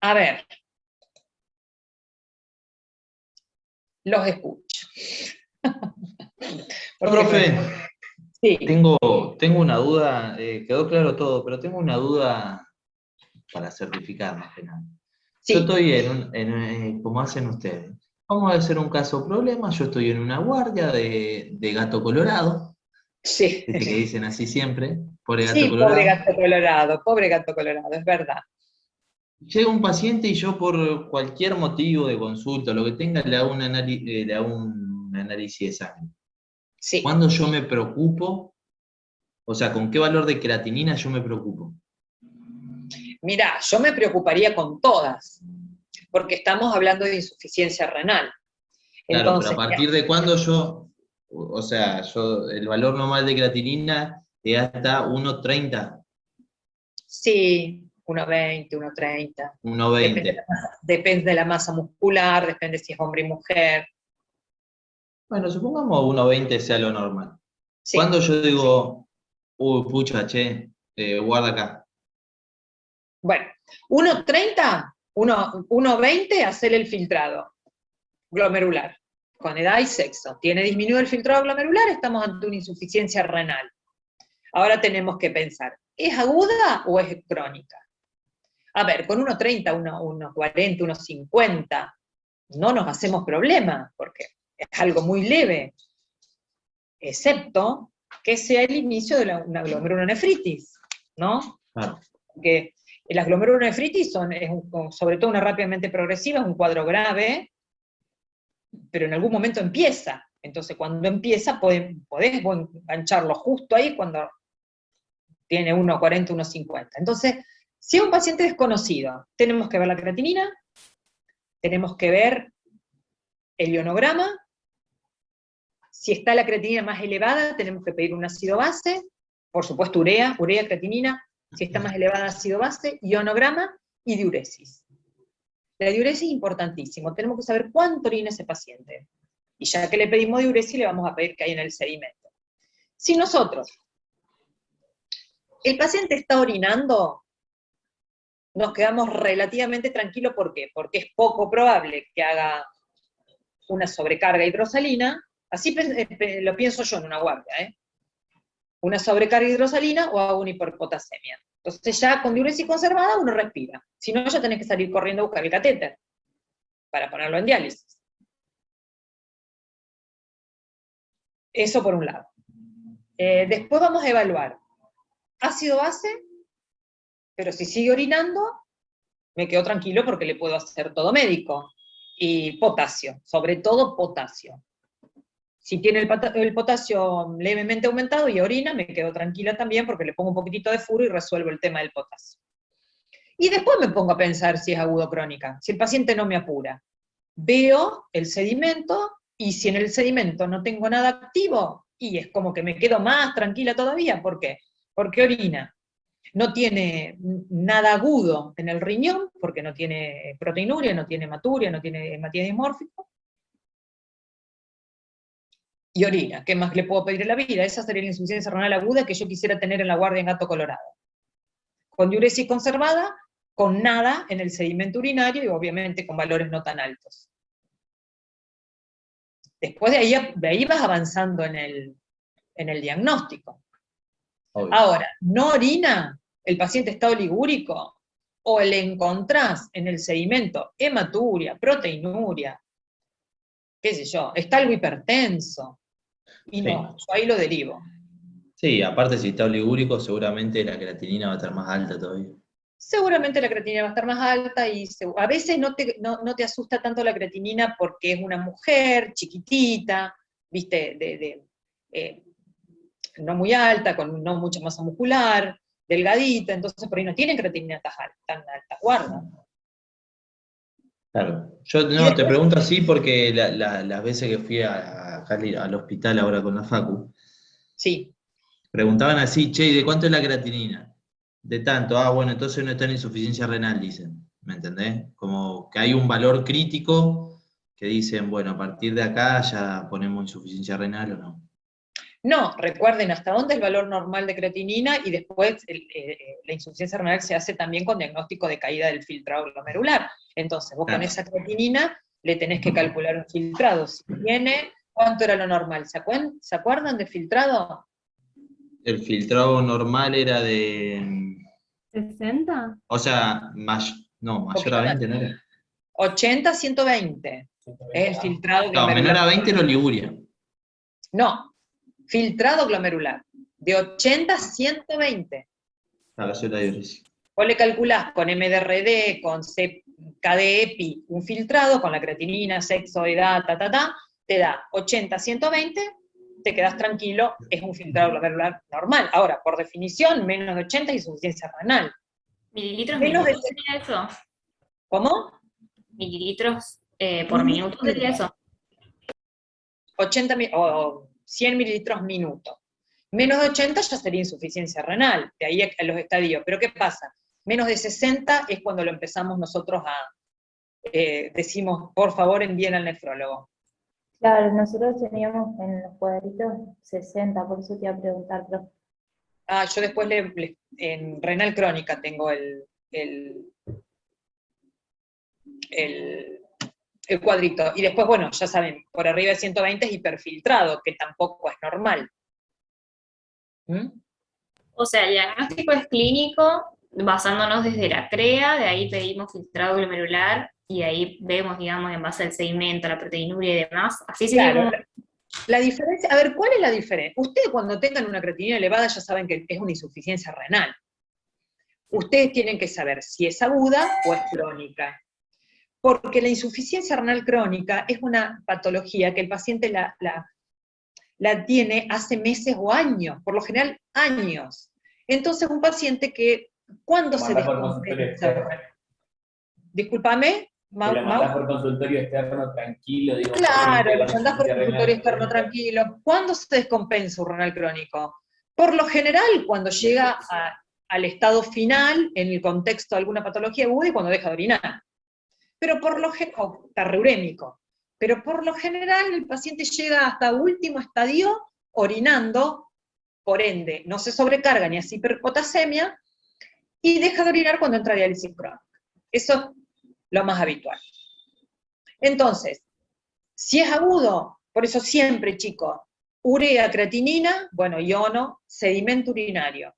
a ver. Los escucho. Profe, sí. tengo una duda, quedó claro todo, pero tengo una duda para certificar más que nada. Sí. Yo estoy como hacen ustedes. Vamos a hacer un caso problema, yo estoy en una guardia de gato colorado. Sí. Que dicen así siempre, pobre gato sí, colorado. pobre gato colorado, es verdad. Llega un paciente y yo por cualquier motivo de consulta, lo que tenga, le hago un análisis de sangre. Sí. ¿Cuándo yo me preocupo? O sea, ¿con qué valor de creatinina yo me preocupo? Mirá, yo me preocuparía con todas, porque estamos hablando de insuficiencia renal. Claro, Entonces, pero a partir de cuándo el valor normal de creatinina es hasta 1,30. Sí, 1,20, 1,30. 1,20. Depende de la masa muscular, depende si es hombre y mujer. Bueno, supongamos 1,20 sea lo normal. Sí. Cuando yo digo, pucha, guarda acá. Bueno, 1,30, 1,20, hacerle el filtrado glomerular. Con edad y sexo. Tiene disminuido el filtrado glomerular, estamos ante una insuficiencia renal. Ahora tenemos que pensar, ¿es aguda o es crónica? A ver, con 1,30, 1,40, 1,50, no nos hacemos problema, porque es algo muy leve, excepto que sea el inicio de una glomerulonefritis, ¿no? Claro. Porque las glomerulonefritis sobre todo una rápidamente progresiva, es un cuadro grave, pero en algún momento empieza. Entonces, cuando empieza, podés engancharlo justo ahí cuando tiene 1,40, 1,50. Entonces, si es un paciente desconocido, tenemos que ver la creatinina, tenemos que ver el ionograma. Si está la creatinina más elevada, tenemos que pedir un ácido base, por supuesto urea, creatinina. Si está más elevada, ácido base, ionograma y diuresis. La diuresis es importantísimo, tenemos que saber cuánto orina ese paciente. Y ya que le pedimos diuresis, le vamos a pedir que hay en el sedimento. Si nosotros, el paciente está orinando, nos quedamos relativamente tranquilos. ¿Por qué? Porque es poco probable que haga una sobrecarga hidrosalina, así lo pienso yo en una guardia, una sobrecarga hidrosalina o hago una hiperpotasemia. Entonces ya con diuresis conservada uno respira, si no ya tenés que salir corriendo a buscar el catéter para ponerlo en diálisis. Eso por un lado. Después vamos a evaluar ácido base, pero si sigue orinando, me quedo tranquilo porque le puedo hacer todo médico. Y potasio, sobre todo potasio. Si tiene el potasio levemente aumentado y orina, me quedo tranquila también porque le pongo un poquitito de furo y resuelvo el tema del potasio. Y después me pongo a pensar si es agudo o crónica, si el paciente no me apura. Veo el sedimento, y si en el sedimento no tengo nada activo, y es como que me quedo más tranquila todavía. ¿Por qué? Porque orina. No tiene nada agudo en el riñón, porque no tiene proteinuria, no tiene hematuria, no tiene hematías dismórfico. Y orina, ¿qué más le puedo pedir en la vida? Esa sería la insuficiencia renal aguda que yo quisiera tener en la guardia en gato colorado. Con diuresis conservada, con nada en el sedimento urinario y obviamente con valores no tan altos. Después de ahí vas avanzando en el diagnóstico. Obvio. Ahora, ¿no orina? ¿El paciente está oligúrico? ¿O le encontrás en el sedimento hematuria, proteinuria, qué sé yo, está algo hipertenso? Y Sí. no, yo ahí lo derivo. Sí, aparte si está oligúrico, seguramente la creatinina va a estar más alta todavía. Seguramente la creatinina va a estar más alta y a veces no te asusta tanto la creatinina porque es una mujer chiquitita, viste, no muy alta, con no mucha masa muscular, delgadita, entonces por ahí no tienen creatinina tan alta, guarda. Claro. Yo Y no, te después, pregunto así porque las veces que fui al hospital ahora con la Facu, sí, preguntaban así, che, ¿y de cuánto es la creatinina? De tanto, ah, bueno, entonces no está en insuficiencia renal, dicen. ¿Me entendés? Como que hay un valor crítico que dicen, bueno, a partir de acá ya ponemos insuficiencia renal o no. no, recuerden hasta dónde es el valor normal de creatinina y después la insuficiencia renal se hace también con diagnóstico de caída del filtrado glomerular. Entonces, vos con Claro. esa creatinina le tenés que calcular un filtrado. Si tiene, ¿cuánto era lo normal? ¿Se acuerdan de filtrado? El filtrado normal era de, 60. o sea, no, Un mayor a poquito más. 20, ¿no era? 80 a 120 es el filtrado No, menor glomerular. a 20 era oliguria. No, filtrado glomerular. De 80 a 120. Claro, eso era diuresis. Vos le calculás con MDRD, con KDEPI, un filtrado, con la creatinina, sexo, edad, te da 80, 120, te quedás tranquilo, es un filtrado glomerular normal. Ahora, por definición, menos de 80 es insuficiencia renal. ¿Mililitros Menos de, minutos sería eso? ¿cómo? ¿Mililitros por minuto sería eso? 80 o 100 mililitros minuto. Menos de 80 ya sería insuficiencia renal, de ahí a los estadios. Pero ¿qué pasa? Menos de 60 es cuando lo empezamos nosotros decimos, por favor, envíen al nefrólogo. Claro, nosotros teníamos en los cuadritos 60, por eso te iba a preguntar, pero Yo después en renal crónica tengo el cuadrito. Y después, bueno, ya saben, por arriba de 120 es hiperfiltrado, que tampoco es normal. ¿Mm? O sea, el diagnóstico es clínico, basándonos desde la CREA, de ahí pedimos filtrado glomerular, y ahí vemos, digamos, en base al sedimento, la proteinuria y demás. Así sería Claro, como... la diferencia, a ver, ¿cuál es la diferencia? Ustedes cuando tengan una creatinina elevada ya saben que es una insuficiencia renal. Ustedes tienen que saber si es aguda o es crónica. Porque la insuficiencia renal crónica es una patología que el paciente la tiene hace meses o años, por lo general años. Entonces un paciente que, ¿cuándo se descompensa? Discúlpame, Que lo mandás por consultorio externo tranquilo, digo. Claro, lo con mandás por insuficiencia consultorio renal externo crónica. tranquilo. ¿Cuándo se descompensa un renal crónico? Por lo general, cuando llega al estado final, en el contexto de alguna patología aguda y cuando deja de orinar. Pero por lo general, o tarreurémico. Pero por lo general el paciente llega hasta último estadio orinando, por ende, no se sobrecarga ni hace hiperpotasemia, y deja de orinar cuando entra a diálisis crónica. Eso es lo más habitual. Entonces, si es agudo, por eso siempre, chicos, urea, creatinina, bueno, iono, sedimento urinario.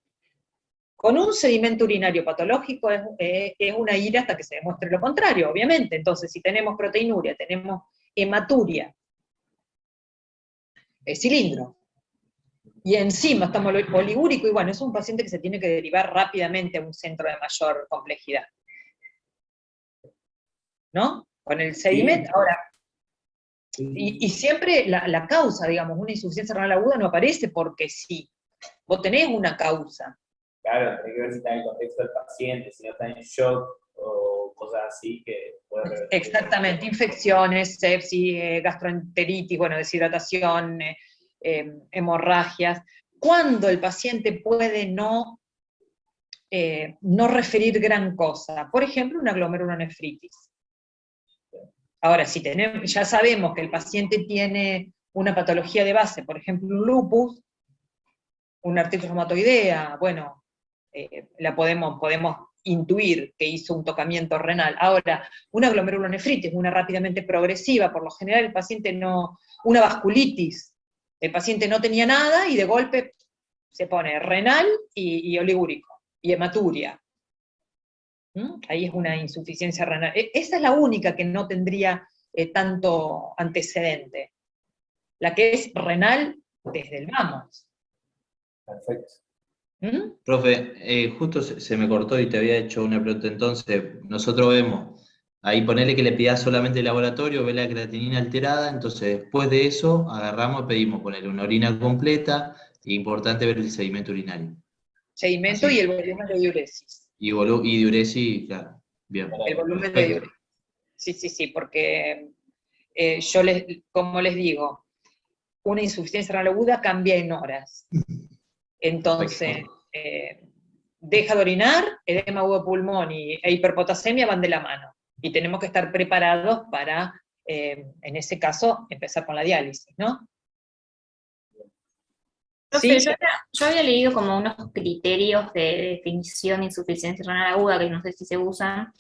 Con un sedimento urinario patológico es una ira hasta que se demuestre lo contrario, obviamente. Entonces, si tenemos proteinuria, tenemos hematuria, cilindro, y encima estamos oligúrico, y bueno, es un paciente que se tiene que derivar rápidamente a un centro de mayor complejidad. ¿No? Con el sedimento, Sí. ahora, Sí. y siempre la causa, digamos, una insuficiencia renal aguda no aparece porque sí. Vos tenés una causa. Claro, hay que ver si está en el contexto del paciente, si no está en shock o cosas así que puede revertir. Exactamente, infecciones, sepsis, gastroenteritis, bueno, deshidratación, hemorragias. ¿Cuándo el paciente puede no referir gran cosa? Por ejemplo, una glomerulonefritis. Ahora, si ya sabemos que el paciente tiene una patología de base, por ejemplo, un lupus, una artritis reumatoidea, bueno, la podemos intuir que hizo un tocamiento renal. Ahora, una glomerulonefritis, una rápidamente progresiva, por lo general el paciente no, una vasculitis, el paciente no tenía nada y de golpe se pone renal y oligúrico, y hematuria. Ahí es una insuficiencia renal. Esa es la única que no tendría tanto antecedente. La que es renal desde el vamos. Perfecto. Profe, justo se me cortó y te había hecho una pregunta entonces. Nosotros vemos, ahí ponele que le pidas solamente el laboratorio, ve la creatinina alterada, entonces después de eso agarramos y pedimos ponerle una orina completa, e importante ver el sedimento urinario. Sedimento Así. y el volumen de diuresis. Y diuresis, claro, bien. El volumen de Perfecto. diuresis. Sí, porque yo como les digo, una insuficiencia renal aguda cambia en horas. Entonces, deja de orinar, edema agudo de pulmón e hiperpotasemia van de la mano. Y tenemos que estar preparados para, en ese caso, empezar con la diálisis, ¿no? Profe, ¿Sí? yo había leído como unos criterios de definición de insuficiencia renal aguda, que no sé si se usan,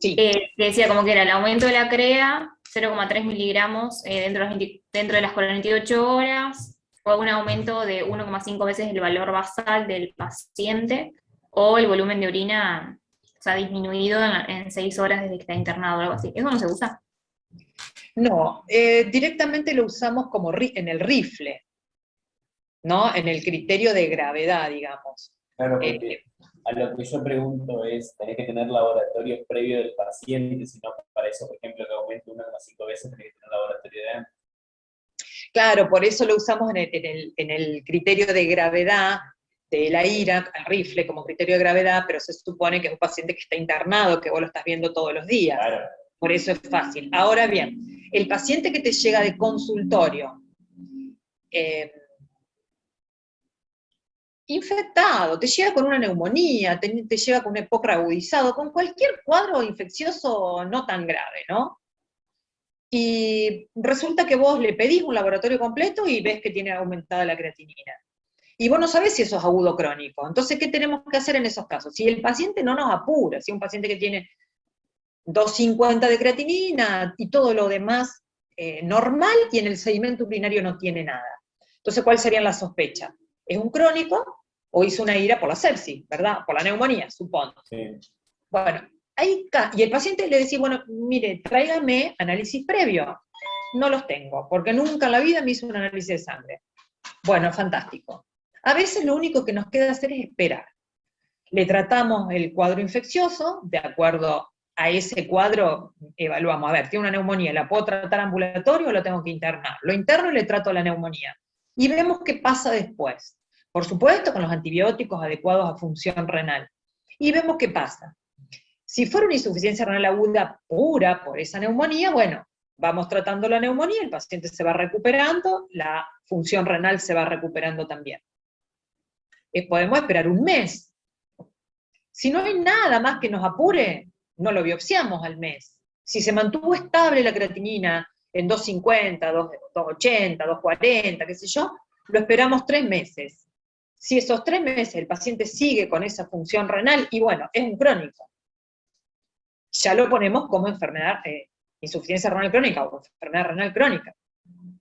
Sí. que decía como que era el aumento de la CREA, 0,3 miligramos dentro de las 48 horas, o un aumento de 1,5 veces el valor basal del paciente, o el volumen de orina, o sea, disminuido en 6 horas desde que está internado o algo así. ¿Eso no se usa? No, directamente lo usamos como en el rifle, ¿no? En el criterio de gravedad, digamos. Claro, porque a lo que yo pregunto es, tenés que tener laboratorios previos del paciente, si no para eso, por ejemplo, que aumente 1,5 veces, tenés que tener laboratorio de antes. Claro, por eso lo usamos en el criterio de gravedad de la IRA, al rifle como criterio de gravedad, pero se supone que es un paciente que está internado, que vos lo estás viendo todos los días. Claro. Por eso es fácil. Ahora bien, el paciente que te llega de consultorio, infectado, te llega con una neumonía, te llega con un EPOC agudizado, con cualquier cuadro infeccioso no tan grave, ¿no? Y resulta que vos le pedís un laboratorio completo y ves que tiene aumentada la creatinina. Y vos no sabés si eso es agudo o crónico. Entonces, ¿qué tenemos que hacer en esos casos? Si el paciente no nos apura, si es un paciente que tiene 250 de creatinina y todo lo demás normal, y en el sedimento urinario no tiene nada. Entonces, ¿cuál sería la sospecha? ¿Es un crónico o hizo una IRA por la sepsis, verdad? Por la neumonía, supongo. Sí. Bueno, y el paciente le decía, bueno, mire, tráigame análisis previo. No los tengo, porque nunca en la vida me hizo un análisis de sangre. Bueno, fantástico. A veces lo único que nos queda hacer es esperar. Le tratamos el cuadro infeccioso, de acuerdo a ese cuadro evaluamos, a ver, tiene una neumonía, ¿la puedo tratar ambulatorio o lo tengo que internar? Lo interno y le trato la neumonía. Y vemos qué pasa después. Por supuesto, con los antibióticos adecuados a función renal. Y vemos qué pasa. Si fuera una insuficiencia renal aguda pura por esa neumonía, bueno, vamos tratando la neumonía, el paciente se va recuperando, la función renal se va recuperando también. Podemos esperar un mes. Si no hay nada más que nos apure, no lo biopsiamos al mes. Si se mantuvo estable la creatinina en 250, 280, 240, qué sé yo, lo esperamos 3 meses. Si esos 3 meses el paciente sigue con esa función renal, y bueno, es un crónico, ya lo ponemos como enfermedad, insuficiencia renal crónica o enfermedad renal crónica.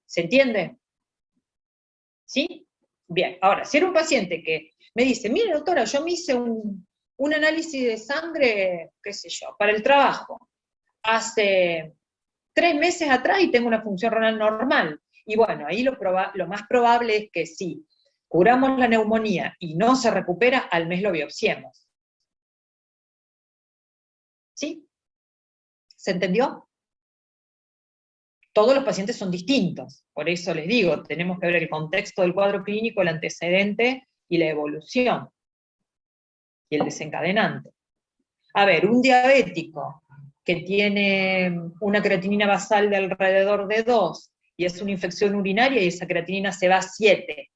¿Se entiende? ¿Sí? Bien, ahora, si era un paciente que me dice, mire doctora, yo me hice un análisis de sangre, qué sé yo, para el trabajo, hace 3 meses atrás y tengo una función renal normal. Y bueno, ahí lo más probable es que si curamos la neumonía y no se recupera, al mes lo biopsiemos. ¿Sí? ¿Se entendió? Todos los pacientes son distintos, por eso les digo, tenemos que ver el contexto del cuadro clínico, el antecedente y la evolución, y el desencadenante. A ver, un diabético que tiene una creatinina basal de alrededor de 2, y es una infección urinaria y esa creatinina se va a 7.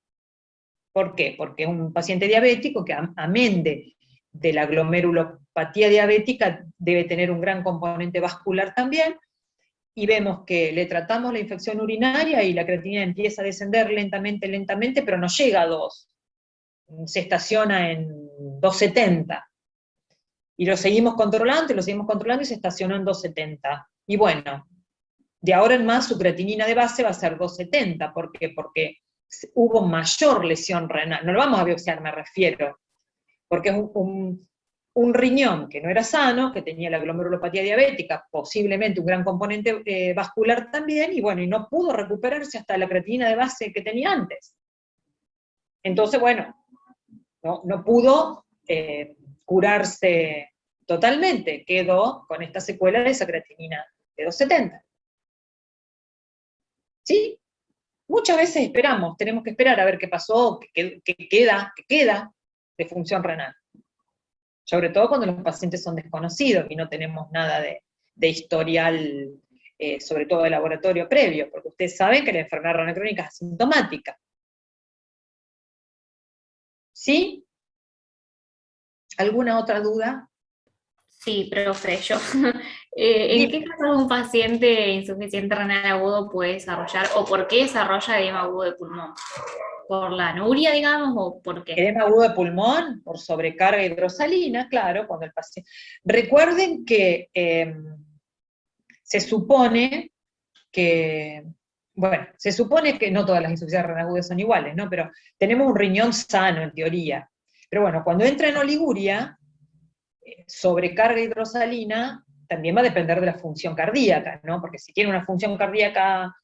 ¿Por qué? Porque es un paciente diabético que, amén de la glomerulopatía diabética, debe tener un gran componente vascular también, y vemos que le tratamos la infección urinaria y la creatinina empieza a descender lentamente, pero no llega a 2. Se estaciona en 270. Y lo seguimos controlando, y se estacionó en 270. Y bueno, de ahora en más su creatinina de base va a ser 270. ¿Por qué? Porque hubo mayor lesión renal. No lo vamos a biopsiar, me refiero. Porque es un riñón que no era sano, que tenía la glomerulopatía diabética, posiblemente un gran componente vascular también, y bueno, y no pudo recuperarse hasta la creatinina de base que tenía antes. Entonces, bueno, no pudo curarse totalmente, quedó con esta secuela de esa creatinina de 270. ¿Sí? Muchas veces tenemos que esperar a ver qué pasó, qué queda de función renal. Sobre todo cuando los pacientes son desconocidos y no tenemos nada de historial, sobre todo de laboratorio previo, porque ustedes saben que la enfermedad renal crónica es asintomática. ¿Sí? ¿Alguna otra duda? Sí, profe, yo. ¿En qué caso un paciente de insuficiente renal agudo puede desarrollar, o por qué desarrolla edema agudo de pulmón? ¿Por la anuria, digamos, o por qué? Edema agudo de pulmón, por sobrecarga hidrosalina, claro, cuando el paciente... Recuerden que se supone que, bueno, se supone que no todas las insuficiencias renales agudas son iguales, ¿no? Pero tenemos un riñón sano, en teoría. Pero bueno, cuando entra en oliguria, sobrecarga hidrosalina, también va a depender de la función cardíaca, ¿no? Porque si tiene una función cardíaca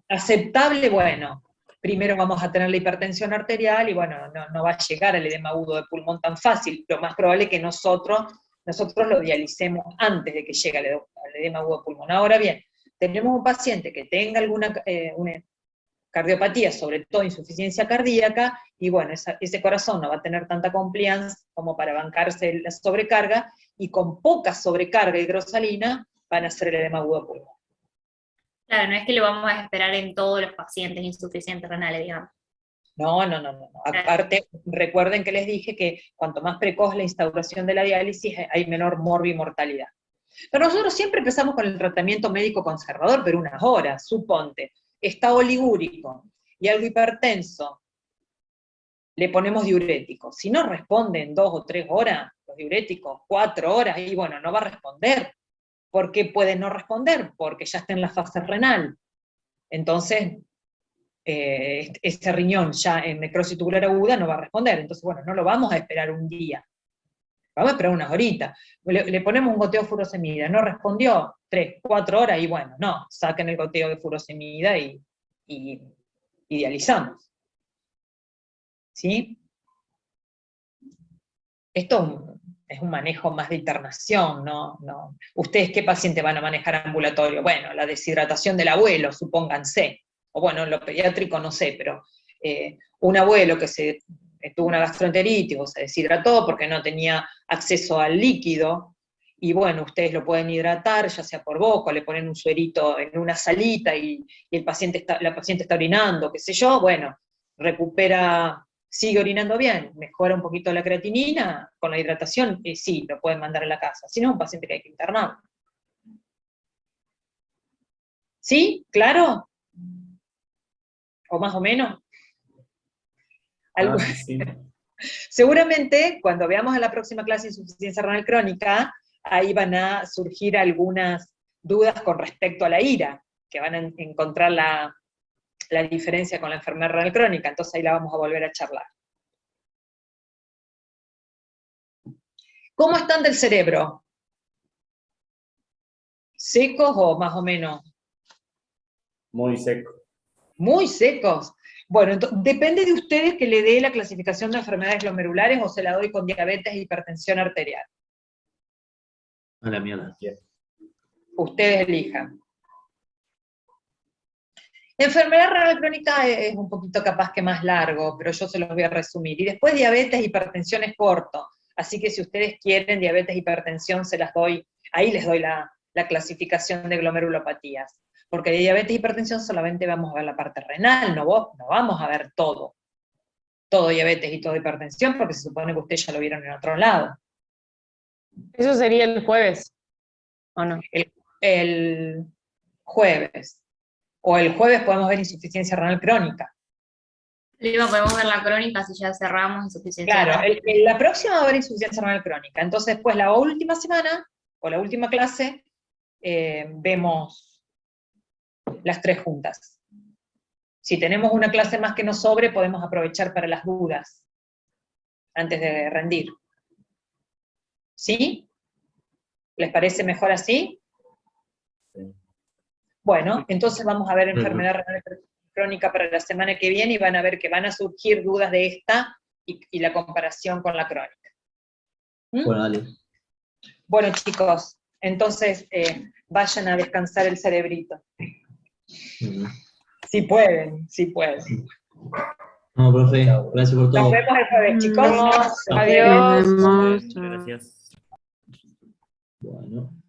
aceptable, bueno, primero vamos a tener la hipertensión arterial y bueno, no va a llegar al edema agudo de pulmón tan fácil. Lo más probable es que nosotros lo dialicemos antes de que llegue al edema agudo de pulmón. Ahora bien, tenemos un paciente que tenga alguna una cardiopatía, sobre todo insuficiencia cardíaca, y bueno, ese corazón no va a tener tanta compliance como para bancarse la sobrecarga, y con poca sobrecarga hidrosalina van a hacer el edema agudo de pulmón. Claro, no es que lo vamos a esperar en todos los pacientes insuficientes renales, digamos. No. Aparte, recuerden que les dije que cuanto más precoz la instauración de la diálisis, hay menor morbimortalidad. Pero nosotros siempre empezamos con el tratamiento médico conservador, pero unas horas, suponte. Está oligúrico y algo hipertenso, le ponemos diurético. Si no responde en 2 o 3 horas, los diuréticos, 4 horas, y bueno, no va a responder. ¿Por qué puede no responder? Porque ya está en la fase renal. Entonces, ese riñón ya en necrosis tubular aguda no va a responder. Entonces, bueno, no lo vamos a esperar un día. Vamos a esperar unas horitas. Le ponemos un goteo de furosemida, no respondió 3, 4 horas, y bueno, no, saquen el goteo de furosemida y dializamos. ¿Sí? Esto es un manejo más de internación, ¿no? ¿Ustedes qué paciente van a manejar ambulatorio? Bueno, la deshidratación del abuelo, supónganse. O bueno, en lo pediátrico no sé, pero un abuelo que tuvo una gastroenteritis o se deshidrató porque no tenía acceso al líquido, y bueno, ustedes lo pueden hidratar, ya sea por boca, le ponen un suerito en una salita y la paciente está orinando, qué sé yo, bueno, recupera, sigue orinando bien, mejora un poquito la creatinina, con la hidratación, sí, lo pueden mandar a la casa, si no es un paciente que hay que internar. ¿Sí? ¿Claro? ¿O más o menos? Sí. Seguramente, cuando veamos a la próxima clase de insuficiencia renal crónica, ahí van a surgir algunas dudas con respecto a la ira, que van a encontrar la diferencia con la enfermedad renal crónica, entonces ahí la vamos a volver a charlar. ¿Cómo están del cerebro? ¿Secos o más o menos? Muy seco. Muy secos. Bueno, depende de ustedes que le dé la clasificación de enfermedades glomerulares o se la doy con diabetes e hipertensión arterial. A la mierda. Ustedes elijan. Enfermedad renal crónica es un poquito capaz que más largo, pero yo se los voy a resumir. Y después diabetes e hipertensión es corto. Así que si ustedes quieren diabetes e hipertensión, se las doy, ahí les doy la clasificación de glomerulopatías. Porque de diabetes e hipertensión solamente vamos a ver la parte renal, no vamos a ver todo. Todo diabetes y todo hipertensión, porque se supone que ustedes ya lo vieron en otro lado. Eso sería el jueves, ¿o no? El jueves. O el jueves podemos ver insuficiencia renal crónica. Prima, podemos ver la crónica si ya cerramos insuficiencia Claro, renal. la próxima va a haber insuficiencia renal crónica. Entonces, después la última semana, o la última clase, vemos las tres juntas. Si tenemos una clase más que nos sobre, podemos aprovechar para las dudas, antes de rendir. ¿Sí? ¿Les parece mejor así? Bueno, entonces vamos a ver enfermedad renal crónica para la semana que viene y van a ver que van a surgir dudas de esta y la comparación con la crónica. ¿Mm? Bueno, dale. Bueno, chicos, entonces vayan a descansar el cerebrito. Ujú. Si pueden, si pueden. No, profe, gracias por Nos todo. vemos el jueves, chicos. Adiós. Gracias. Bueno.